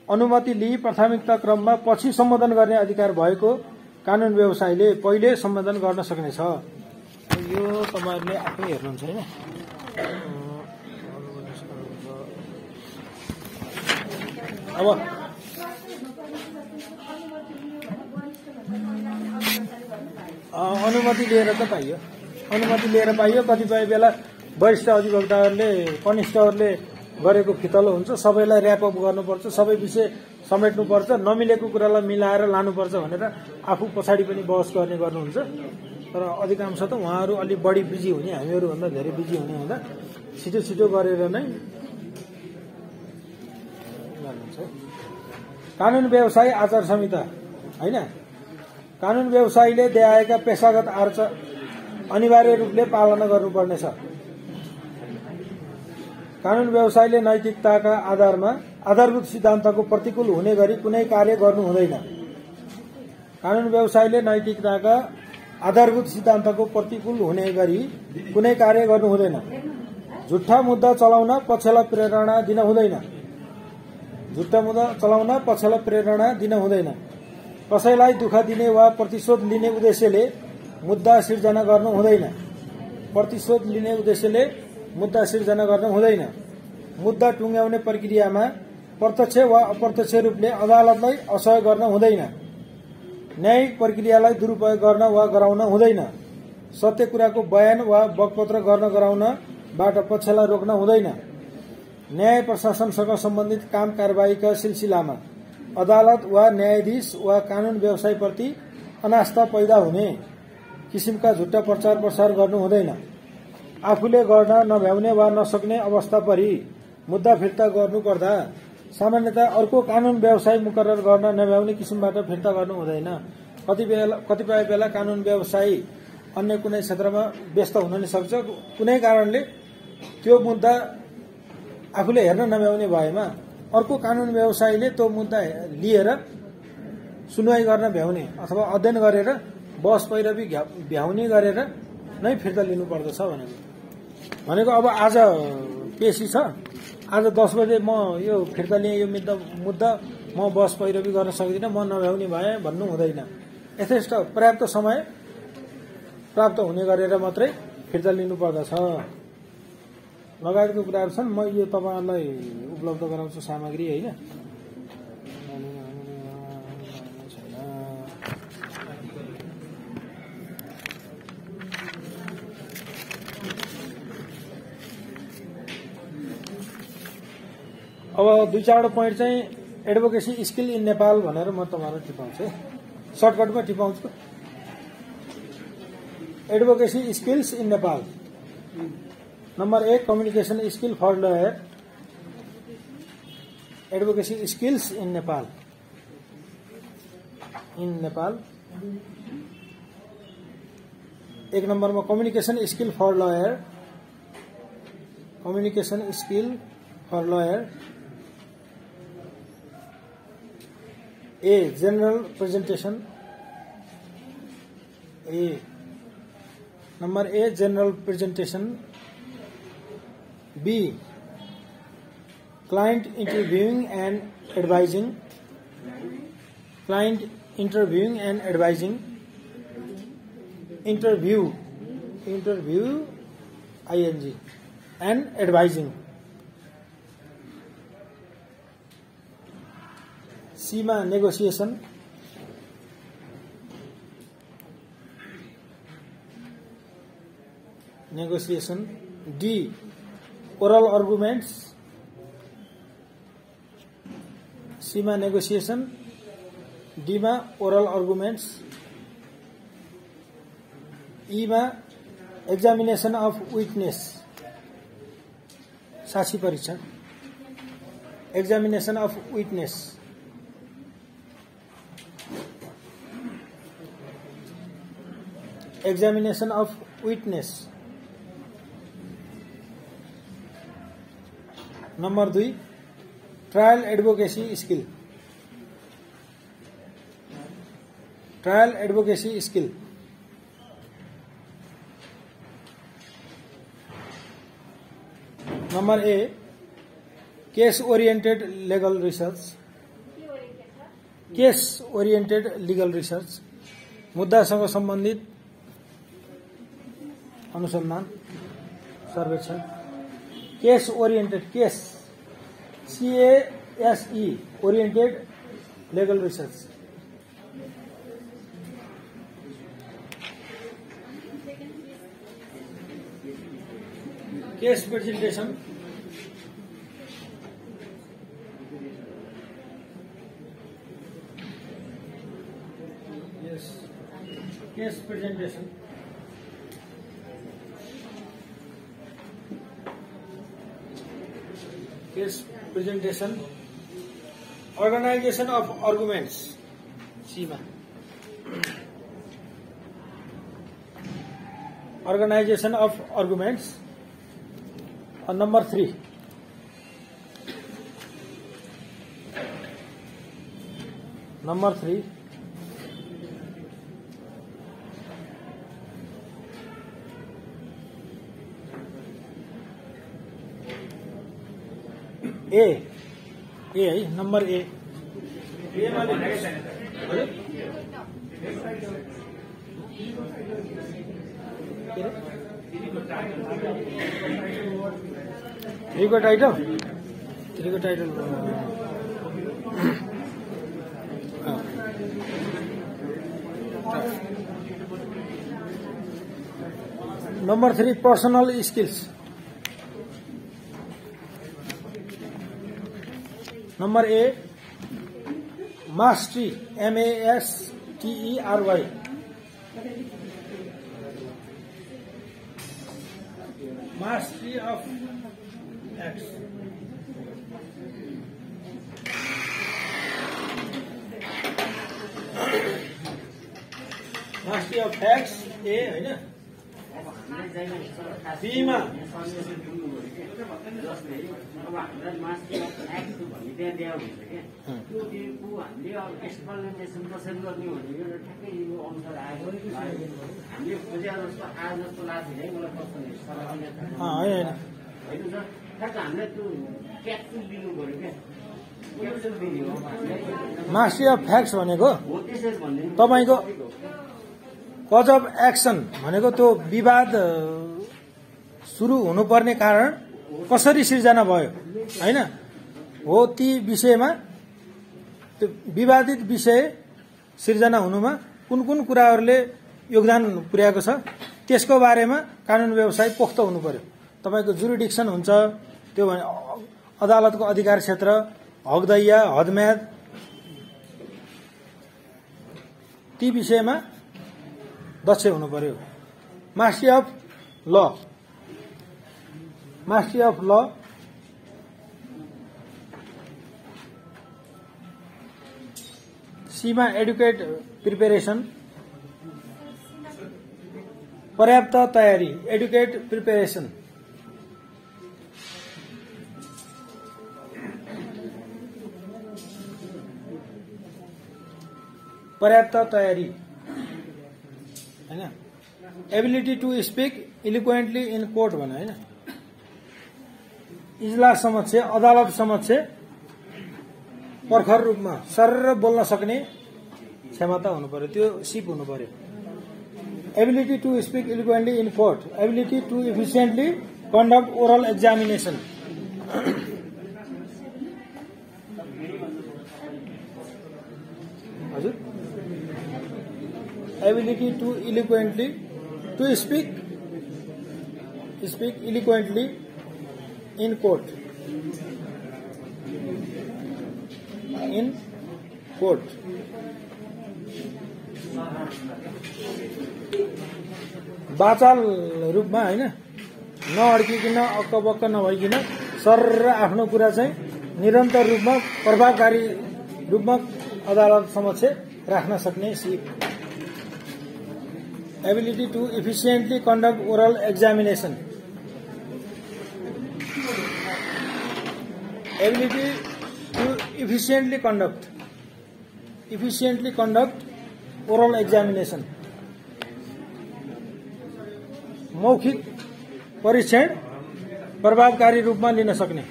अनुमति लिई प्राथमिकता क्रममा पछि सम्बोधन गर्ने अधिकार भएको कानून व्यवसायीले पहिले सम्बोधन गर्न सक्नेछ। यो तपाईहरुले आफै हेर्नुहुन्छ हैन। अब अनुमति लिएर त पाइयो। कतिपय बेला वरिष्ठ अधिवक्ताहरूले, कनिष्ठहरूले गरेको फितलो हुन्छ। सबैलाई र्यापअप गर्नुपर्छ, सबै विषय समेट्नुपर्छ, नमिलेको कुरालाई मिलाएर लानुपर्छ भनेर आफू पछाडि पनि बहस गर्नुहुन्छ। तर अधिकांश त उहाँहरू अलि बढी बिजी हुने, हामीहरू भन्दा धेरै बिजी हुने हुँदा छिटो गरेर नै गर्नुहुन्छ। कानून व्यवसाय आचार संहिता हैन। कानून व्यवसायीले देखाएका पेशागत आचार अनिवार्य रूपले पालना गर्नुपर्नेछ। कानून व्यवसायीले नैतिकताका आधारमा आधारभूत सिद्धान्तको प्रतिकूल हुने गरी कुनै कार्य गर्नु हुँदैन। कानून व्यवसायीले नैतिकताका आधारभूत सिद्धान्तको प्रतिकूल हुने गरी कुनै कार्य गर्नु हुँदैन। झुट्टा मुद्दा चलाउन पक्षलाई प्रेरणा दिन हुँदैन। कसैलाई दुःख दिने वा प्रतिशोध लिने उद्देश्यले मुद्दा सिर्जना गर्नु हुँदैन। मुद्दा टुङ्ग्याउने प्रक्रियामा प्रत्यक्ष वा अप्रत्यक्ष रूपले अदालतलाई असहयोग गर्न हुँदैन। न्यायिक प्रक्रियालाई दुरुपयोग गर्न वा गराउन हुँदैन। सत्य कुराको बयान वा बकपत्र गर्न गराउनबाट पक्षलाई रोक्न हुँदैन। न्याय प्रशासनसँग सम्बन्धित काम कारबाहीका सिलसिलामा अदालत वा न्यायाधीश वा कानून व्यवसायप्रति अनास्था पैदा हुने किसिमका झुट्टा प्रचार प्रसार गर्नु हुँदैन। आफूले गर्न नभ्याउने वा नसक्ने अवस्था परि मुद्दा फिर्ता गर्नुपर्दा सामान्यतः अर्को कानून व्यवसाय मुकर्रर गर्न नभ्याउने किसिमबाट फिर्ता गर्नु हुँदैन। कतिपय बेला कानून व्यवसायी अन्य कुनै क्षेत्रमा व्यस्त हुन नै सक्छ। कुनै कारणले त्यो मुद्दा आफूले हेर्न नभ्याउने भएमा अर्को कानून व्यवसायीले त्यो मुद्दा लिएर सुनवाई गर्न भ्याउने अथवा अध्ययन गरेर बहस पैरवी भ्याउने गरेर नै फिर्ता लिनुपर्दछ भनेको अब आज पेशी छ, आज 10 बजे म यो फिर्ता लिएँ, यो मुद्दा म बहस पैरवी गर्न सक्दिनँ, म नभ्याउने भए भन्नु हुँदैन। यथेष्ट पर्याप्त समय प्राप्त हुने गरेर मात्रै फिर्ता लिनुपर्दछ लगायतको कुराहरू छन्। म यो तपाईहरुलाई उपलब्ध गराउँछु सामग्री हैन। अब 2-4 पोइन्ट चाहिँ एडभोकेसी स्किल इन नेपाल भनेर म तपाईहरुलाई टिपाउँछु, सर्टकटमा टिपाउँछु। Advocacy skills in Nepal. Number 1 communication skill for lawyer. Advocacy skills in Nepal. एक नंबर में communication skill for lawyer. Communication skill for lawyer. A general presentation. Number A general presentation. B client interviewing and advising. Client interviewing and advising. Interview ing and advising. C ma negotiation. D oral arguments. C ma negotiation, D ma oral arguments. E ma examination of witness. साक्षी परीक्षण। examination of witness. examination of witness. Number 2 trial advocacy skill. Trial advocacy skill. Number A case oriented legal research. Case oriented legal research मुद्दासँग सम्बन्धित अनुसन्धान सर्वेक्षण। Case oriented, case CASE oriented legal research. Case presentation. यस case presentation. Case presentation. Organisation of arguments. सीमा organisation of arguments. और number 3 A है number A. थ्रीको title Number 3, personal skills. Number A, mastery, M-A-S-T-E-R-Y. Mastery of X. Mastery of X, A, हैन? B मा mastery of facts भनेको तपाईको cause of action भनेको त्यो विवाद सुरु हुनुपर्ने कारण कसरी सिर्जना भयो हैन हो ती विषयमा त्यो विवादित विषय सिर्जना हुनुमा कुन कुन कुराहरूले योगदान पुर्याएको छ त्यसको बारेमा कानुन व्यवसाय पोख्त हुनु पर्यो तपाईको जुरिडिक्सन हुन्छ त्यो भने अदालतको अधिकार क्षेत्र हकदैया हदम्याद ती विषयमा दक्ष हुनु पर्यो मास्टरी अफ ल मास्टरी अफ ल सीमा एडुकेट प्रिपेरेसन पर्याप्त तयारी एडुकेट प्रिपेरेसन पर्याप्त तयारी हैन ability to speak eloquently in court भने हैन इजलास समक्ष अदालत समक्ष प्रखर रूपमा सरर बोल्न सक्ने क्षमता हुनु पर्यो त्यो सिप हुनु पर्यो ability to speak eloquently in court ability to efficiently conduct oral examination हजुर ability to eloquently to speak eloquently in court बाचाल रूपमा हैन नअड्किकन अक्कबक्क नभइकन सरर आफ्नो कुरा चाहिँ निरन्तर रूपमा प्रभावकारी रूपमा अदालत समक्ष राख्न सक्ने सिप ability to efficiently conduct oral examination ability to efficiently conduct oral examination मौखिक परीक्षण प्रभावकारी रूपमा लिन सक्ने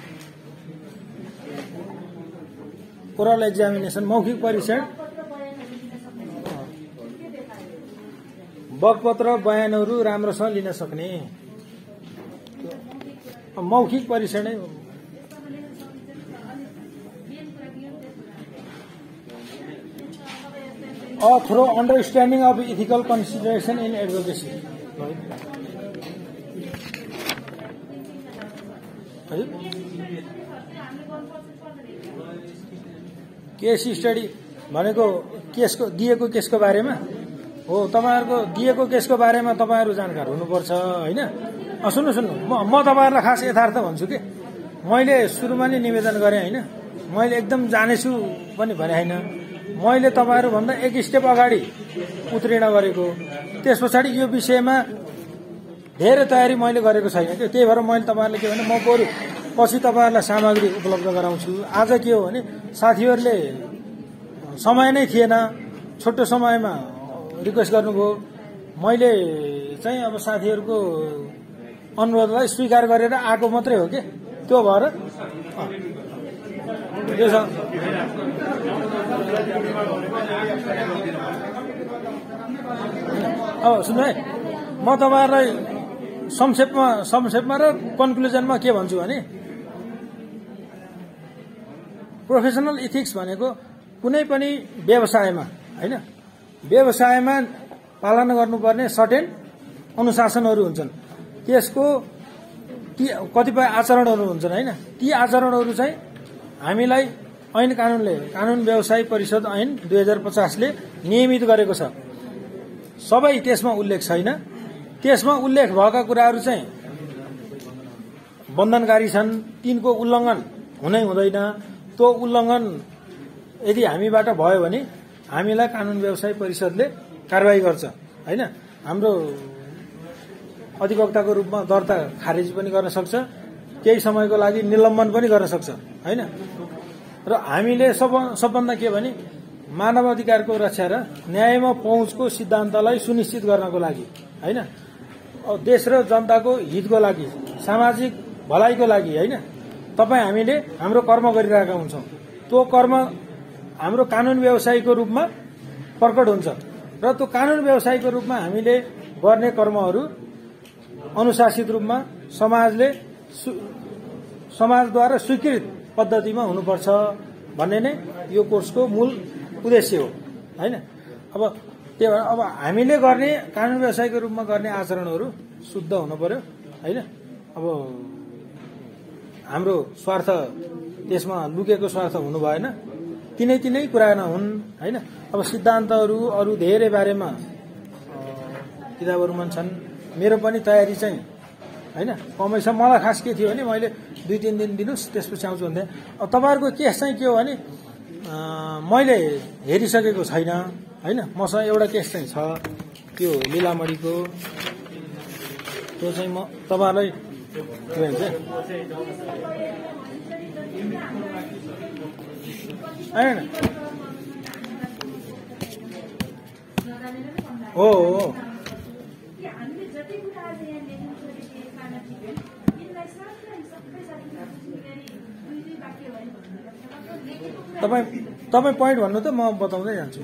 ओरल एक्जामिनेसन मौखिक परीक्षण बगपत्र बयानहरू राम्रोसँग लिन सक्ने मौखिक परीक्षण a through understanding of ethical consideration in advocacy case study भनेको केसको दिएको केसको बारेमा हो तपाईहरुको दिएको केसको बारेमा तपाईहरु जानकार हुनुपर्छ हैन सुन्नु म तपाईहरुलाई खास यथार्थ भन्छु के मैले सुरुमा नै निवेदन गरे हैन मैले एकदम जानेछु पनि भने हैन मैले तपाईहरु भन्दा एक स्टेप अगाडि उत्तीर्ण गरेको त्यसपछि यो विषयमा धेरै तयारी मैले गरेको छैन के त्यही भएर मैले तपाईहरुले के भने म बरु पछि तपाईहरुलाई सामग्री उपलब्ध गराउँछु आज के हो भने साथीहरुले समय नै थिएन छोटो समयमा रिक्वेस्ट गर्नुभयो मैले चाहिँ अब साथीहरुको अनुरोधलाई स्वीकार गरेर आएको मात्रै हो के त्यो भएर यो छ अब सुन्नु है म तपाईहरुलाई संक्षेपमा र कन्क्लुजनमा के भन्छु भने प्रोफेसनल इथिक्स भनेको कुनै पनि व्यवसायमा हैन व्यवसायमा पालना गर्नुपर्ने सर्टेन अनुशासनहरू हुन्छन्, त्यसको ती कतिपय आचरणहरू हुन्छन् होइन, ती आचरणहरू चाहिँ हामीलाई ऐन कानूनले कानून व्यवसाय परिषद ऐन 2050ले नियमित गरेको छ। सबै त्यसमा उल्लेख छैन। त्यसमा उल्लेख भएका कुराहरू चाहिँ बन्धनकारी छन्, तिनको उल्लङ्घन हुनै हुँदैन। त्यो उल्लङ्घन यदि हामीबाट भयो भने हामीलाई कानून व्यवसाय परिषदले कारबाही गर्छ होइन। हाम्रो अधिवक्ताको रूपमा दर्ता खारेज पनि गर्न सक्छ, केही समयको लागि निलम्बन पनि गर्न सक्छ होइन। र हामीले सबभन्दा के भने मानव अधिकारको रक्षा र न्यायमा पहुँचको सिद्धान्तलाई सुनिश्चित गर्नको लागि होइन, देश र जनताको हितको लागि, सामाजिक भलाइको लागि होइन, हामीले हाम्रो कर्म गरिरहेका हुन्छौँ। त्यो कर्म हाम्रो कानून व्यवसायको रूपमा प्रकट हुन्छ र त्यो कानून व्यवसायको रूपमा हामीले गर्ने कर्महरू अनुशासित रूपमा समाजद्वारा स्वीकृत पद्धतिमा हुनुपर्छ भन्ने नै यो कोर्सको मूल उद्देश्य हो होइन। अब त्यही भएर अब हामीले गर्ने कानून व्यवसायको रूपमा गर्ने आचरणहरू शुद्ध हुनु पर्यो होइन। अब हाम्रो स्वार्थ त्यसमा लुकेको स्वार्थ हुनु भएन, तिनै कुरा नहुन् होइन। अब सिद्धान्तहरू अरू धेरै बारेमा किताबहरूमा छन्। मेरो पनि तयारी चाहिँ होइन कमै छ। मलाई खास के थियो भने मैले 2-3 दिन दिनुहोस् त्यसपछि आउँछु भन्थे। अब तपाईँहरूको केस चाहिँ के हो भने मैले हेरिसकेको छैन होइन। मसँग एउटा केस चाहिँ छ, त्यो लिलामणीको। त्यो चाहिँ म तपाईँहरूलाई के भन्छ होइन हो तपाईँ पोइन्ट भन्नु त म बताउँदै जान्छु।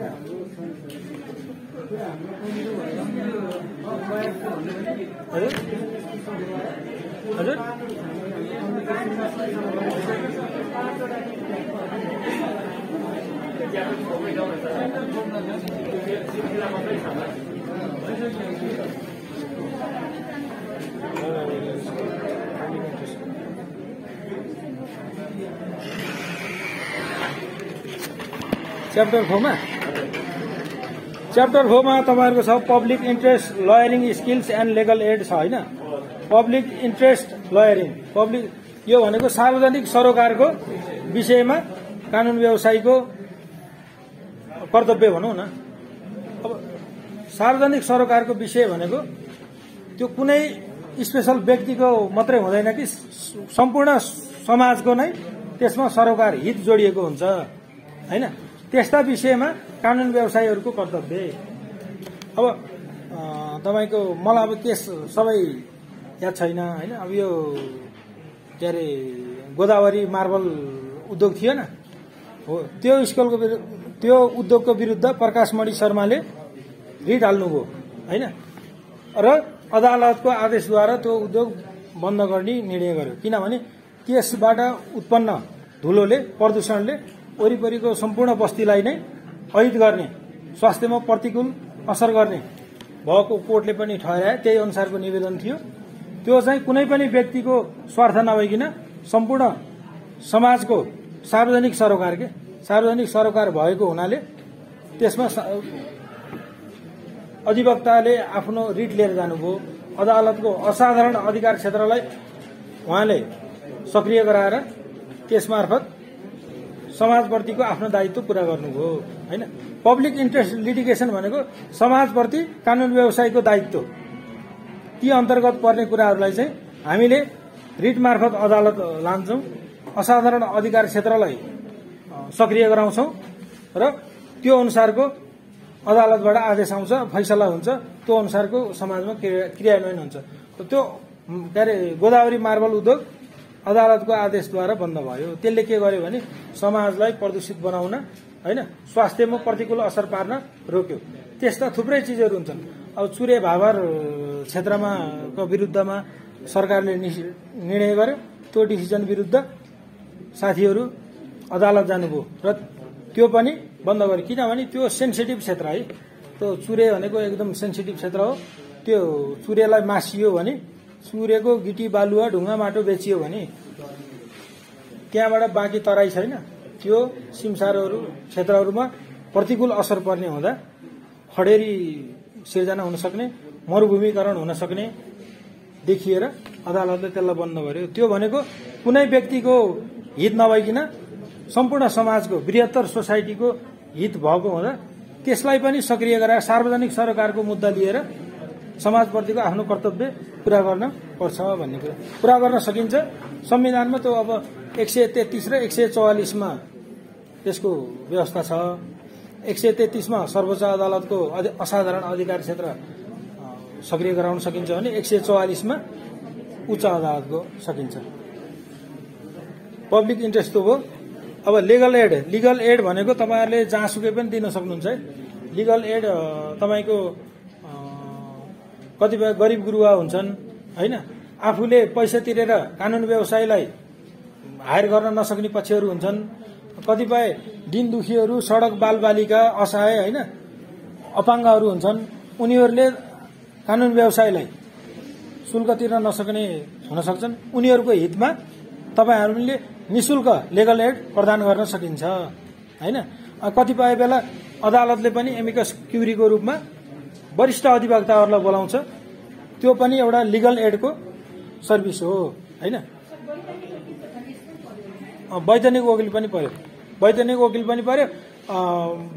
हजुर हजुर च्याप्टर 4 मा तपाईँहरूको छ public interest lawyering skills and legal aid छ होइन। पब्लिक इन्ट्रेस्ट लयरिङ, पब्लिक यो भनेको सार्वजनिक सरोकारको विषयमा कानून व्यवसायको कर्तव्य भनौँ न। अब सार्वजनिक सरोकारको विषय भनेको त्यो कुनै स्पेशल व्यक्तिको मात्रै हुँदैन कि सम्पूर्ण समाजको नै त्यसमा सरोकार हित जोडिएको हुन्छ होइन। त्यस्ता विषयमा कानून व्यवसायीहरूको कर्तव्य। अब तपाईँको मलाई अब केस सबै याद छैन होइन। अब यो के अरे गोदावरी मार्बल उद्योग थियो न हो, त्यो उद्योगको विरुद्ध प्रकाशमणि शर्माले रिट हाल्नुभयो होइन। र अदालतको आदेशद्वारा त्यो उद्योग बन्द गर्ने निर्णय गर्यो, किनभने त्यसबाट उत्पन्न धुलोले, प्रदूषणले वरिपरिको सम्पूर्ण बस्तीलाई नै अहित गर्ने, स्वास्थ्यमा प्रतिकूल असर गर्ने भएको कोर्टले पनि ठहराए। त्यही अनुसारको निवेदन थियो। त्यो चाहिँ कुनै पनि व्यक्तिको स्वार्थ नभइकन सम्पूर्ण समाजको सार्वजनिक सरोकार भएको हुनाले त्यसमा अधिवक्ताले आफ्नो रिट लिएर जानुभयो। अदालतको असाधारण अधिकार क्षेत्रलाई उहाँले सक्रिय गराएर त्यसमार्फत समाजप्रतिको आफ्नो दायित्व पूरा गर्नुभयो होइन। पब्लिक इन्ट्रेस्ट लिटिगेसन भनेको समाजप्रति कानून व्यवसायको दायित्व, ती अन्तर्गत पर्ने कुराहरूलाई चाहिँ हामीले रिट मार्फत अदालत लान्छौँ, असाधारण अधिकार क्षेत्रलाई सक्रिय गराउँछौँ र त्यो अनुसारको अदालतबाट आदेश आउँछ, फैसला हुन्छ, त्यो अनुसारको समाजमा क्रियान्वयन हुन्छ। त्यो के अरे गोदावरी मार्बल उद्योग अदालतको आदेशद्वारा बन्द भयो। त्यसले के गर्यो भने समाजलाई प्रदूषित बनाउन होइन, स्वास्थ्यमा प्रतिकूल असर पार्न रोक्यो। त्यस्ता थुप्रै चिजहरू हुन्छन्। अब चुरे भाबर क्षेत्रमा को विरुद्धमा सरकारले निर्णय गर्यो, त्यो डिसिजन विरुद्ध साथीहरू अदालत जानुभयो र त्यो पनि बन्द गर्यो, किनभने त्यो सेन्सिटिभ क्षेत्र है। त्यो चुरे भनेको एकदम सेन्सिटिभ क्षेत्र हो। त्यो सूर्यलाई मासियो भने सूर्यको गिटी बालुवा ढुङ्गा माटो बेचियो भने त्यहाँबाट बाँकी तराई छैन। त्यो सिमसारहरू क्षेत्रहरूमा प्रतिकूल असर पर्ने हुँदा खडेरी सिर्जना हुन सक्ने, मरुभूमिकरण हुन सक्ने देखिएर अदालतले त्यसलाई बन्द गर्यो। त्यो भनेको कुनै व्यक्तिको हित नभइकन सम्पूर्ण समाजको बृहत्तर सोसाइटीको हित भएको हुँदा त्यसलाई पनि सक्रिय गराएर सार्वजनिक सरकारको मुद्दा लिएर समाजप्रतिको आफ्नो कर्तव्य पूरा गर्न पर्छ भन्ने कुरा पूरा गर्न सकिन्छ। संविधानमा त्यो अब 133 र 144 मा त्यसको व्यवस्था छ। 133 मा सर्वोच्च अदालतको असाधारण अधिकार क्षेत्र सक्रिय गराउन सकिन्छ भने 144 मा उच्च अदालतको सकिन्छ। पब्लिक इन्ट्रेस्ट हो। अब लिगल एड भनेको तपाईहरुले जहाँसुकै पनि दिन सक्नुहुन्छ है। लिगल एड तपाईको कतिपय गरिब गुरुवा हुन्छन् हैन, आफूले पैसा तिरेर कानून व्यवसायीलाई हायर गर्न नसक्ने पक्षहरू हुन्छन्। कतिपय दिन दुखीहरू, सडक बालबालिका, असहाय हैन, अपाङ्गहरू हुन्छन्। उनीहरूले कानून व्यवसायीलाई शुल्क तिर्न नसक्ने हुन सक्छन्। उनीहरूको हितमा तपाईहरुले निशुल्क लिगल एड प्रदान गर्न सकिन्छ हैन। कतिपय बेला अदालतले पनि एमिकस क्युरीको रूपमा वरिष्ठ अधिवक्ताहरूलाई बोलाउँछ। त्यो पनि एउटा लिगल एडको सर्भिस हो हैन। वैधानिक वकिल पनि पर्यो,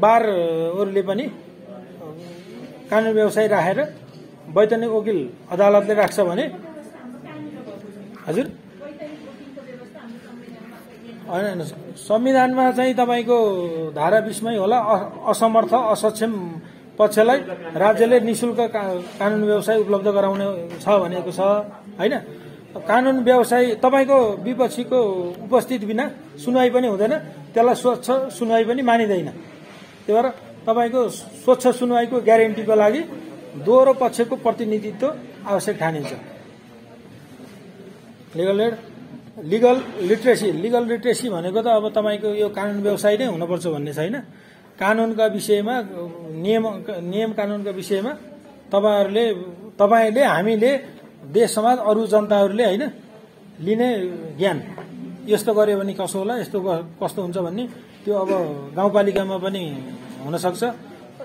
बारहरूले पनि कानून व्यवसायी राखेर वैधानिक वकिल अदालतले राख्छ भने हजुर हैन, संविधानमा चाहिँ तपाईको धारा 20 मै होला, असमर्थ असक्षम पक्षलाई राज्यले निशुल्क कानून व्यवसाय उपलब्ध गराउने छ भनेको छ हैन। कानून व्यवसाय तपाईको विपक्षीको उपस्थित बिना सुनवाई पनि हुँदैन, त्यसलाई स्वच्छ सुनवाई पनि मानिदैन। त्यही भएर तपाईको स्वच्छ सुनवाईको ग्यारेन्टीको लागि दोहोरो पक्षको प्रतिनिधित्व आवश्यक ठानिन्छ। लिगल लिटरेसी भनेको त अब तपाईको यो कानून व्यवसाय नै हुनुपर्छ भन्ने छैन। कानूनका विषयमा नियम कानूनका विषयमा तपाईले हामीले देश समाज अरू जनताहरूले हैन लिने ज्ञान, यस्तो गर्यो भने कसो होला, यस्तो कस्तो हुन्छ भन्ने त्यो अब गाउँपालिकामा पनि हुन सक्छ।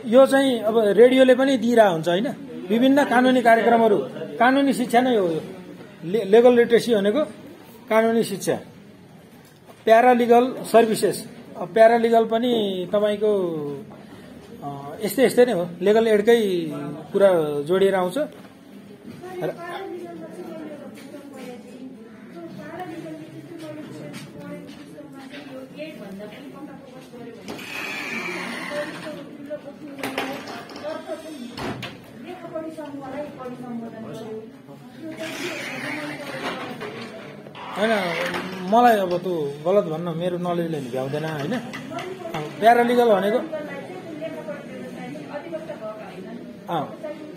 यो चाहिँ अब रेडियोले पनि दिइरा हुन्छ हैन, विभिन्न कानूनी कार्यक्रमहरू। कानूनी शिक्षा नै हो यो लिगल लिटरेसी भनेको, कानूनी शिक्षा। प्यारालिगल सर्भिसेस, प्यारालिगल पनि तपाईको यस्तै नै हो, लिगल एडकै कुरा जोडिएर आउँछ। हैन, मलाई अब त्यो गलत भन्न मेरो नलेजले भ्याउँदैन हैन। प्यारालिगल भनेको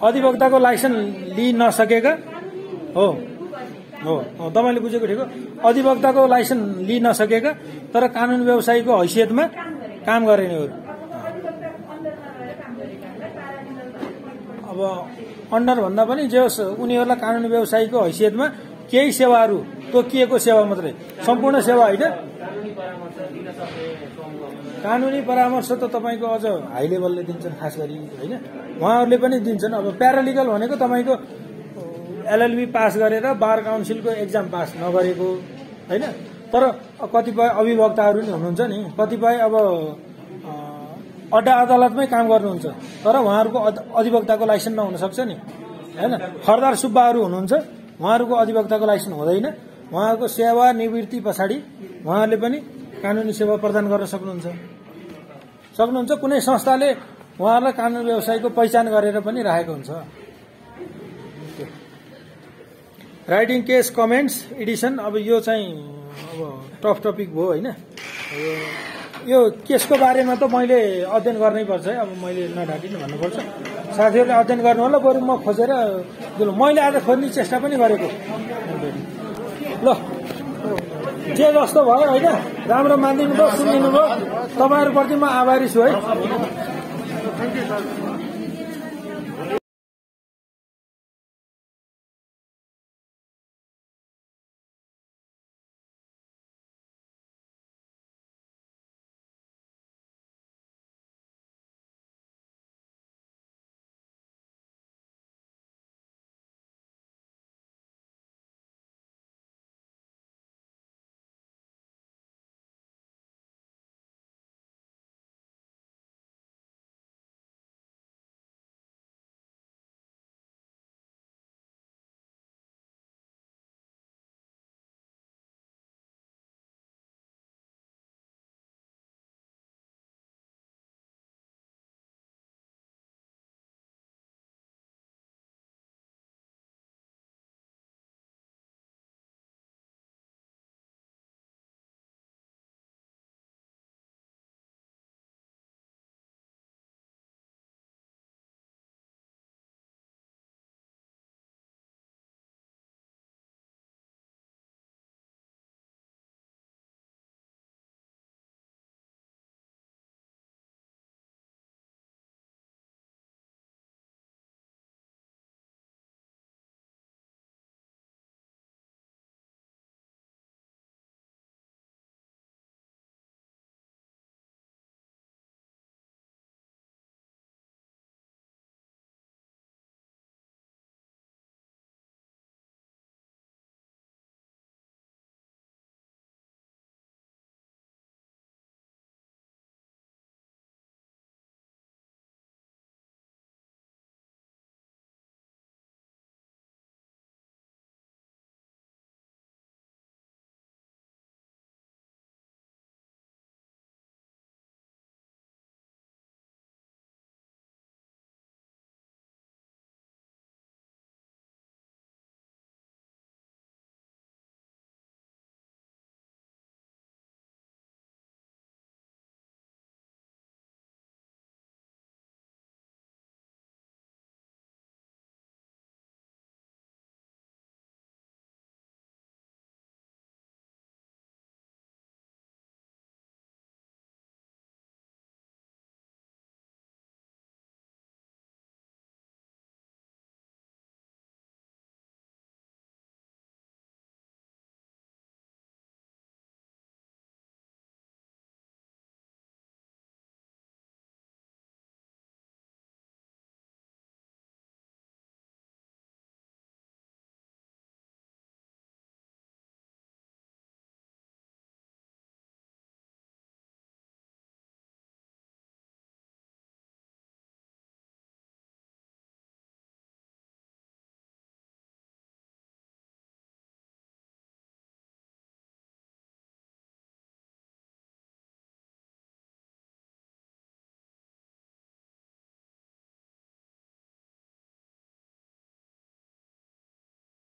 अधिवक्ताको लाइसेन्स लिइ नसकेका हो तपाईले बुझेको ठिक हो। अधिवक्ताको लाइसेन्स लिइ नसकेका तर कानून व्यवसायीको हैसियतमा काम गर्नेहरू। अब अन्डर भन्दा पनि जे होस्, उनीहरूलाई कानून व्यवसायीको हैसियतमा केही सेवाहरू तोकिएको सेवा मात्रै, सम्पूर्ण सेवा होइन। कानूनी परामर्श त तपाईको अझ हाई लेभलले दिन्छन्, खास गरी हैन, उहाँहरूले पनि दिन्छन्। अब प्यारालिगल भनेको तपाईको एलएलबी पास गरेर बार काउन्सिलको एक्जाम पास नगरेको हैन, तर कतिपय अभिवक्ताहरू नि हुनुहुन्छ नि, कतिपय अब अड्डा अदालतमै काम गर्नुहुन्छ तर उहाँहरूको अधिवक्ताको लाइसेन्स नहुन सक्छ नि हैन। खरदार सुब्बाहरू हुनुहुन्छ, उहाँहरूको अधिवक्ताको लाइसेन्स हुँदैन। उहाँहरूको सेवा निवृत्ति पछाडि उहाँहरूले पनि कानूनी सेवा प्रदान गर्न सक्नुहुन्छ। कुनै संस्थाले उहाँहरूलाई कानून व्यवसायको पहिचान गरेर पनि राखेको हुन्छ। राइटिङ केस कमेन्ट्स एडिसन, अब यो चाहिँ अब टफ टपिक भयो हैन। यो केसको बारेमा त मैले अध्ययन गर्नै पर्छ है, अब मैले नढाकिनु भन्नुपर्छ। साथीहरूले अध्ययन गर्नु होला, बरु म खोजेर मैले आज खोज्ने चेष्टा पनि गरेको। ल जे जस्तो भयो होइन, राम्रो मानिदिनु भयो, सुनिदिनु भयो, तपाईँहरूप्रति म आभारी छु है।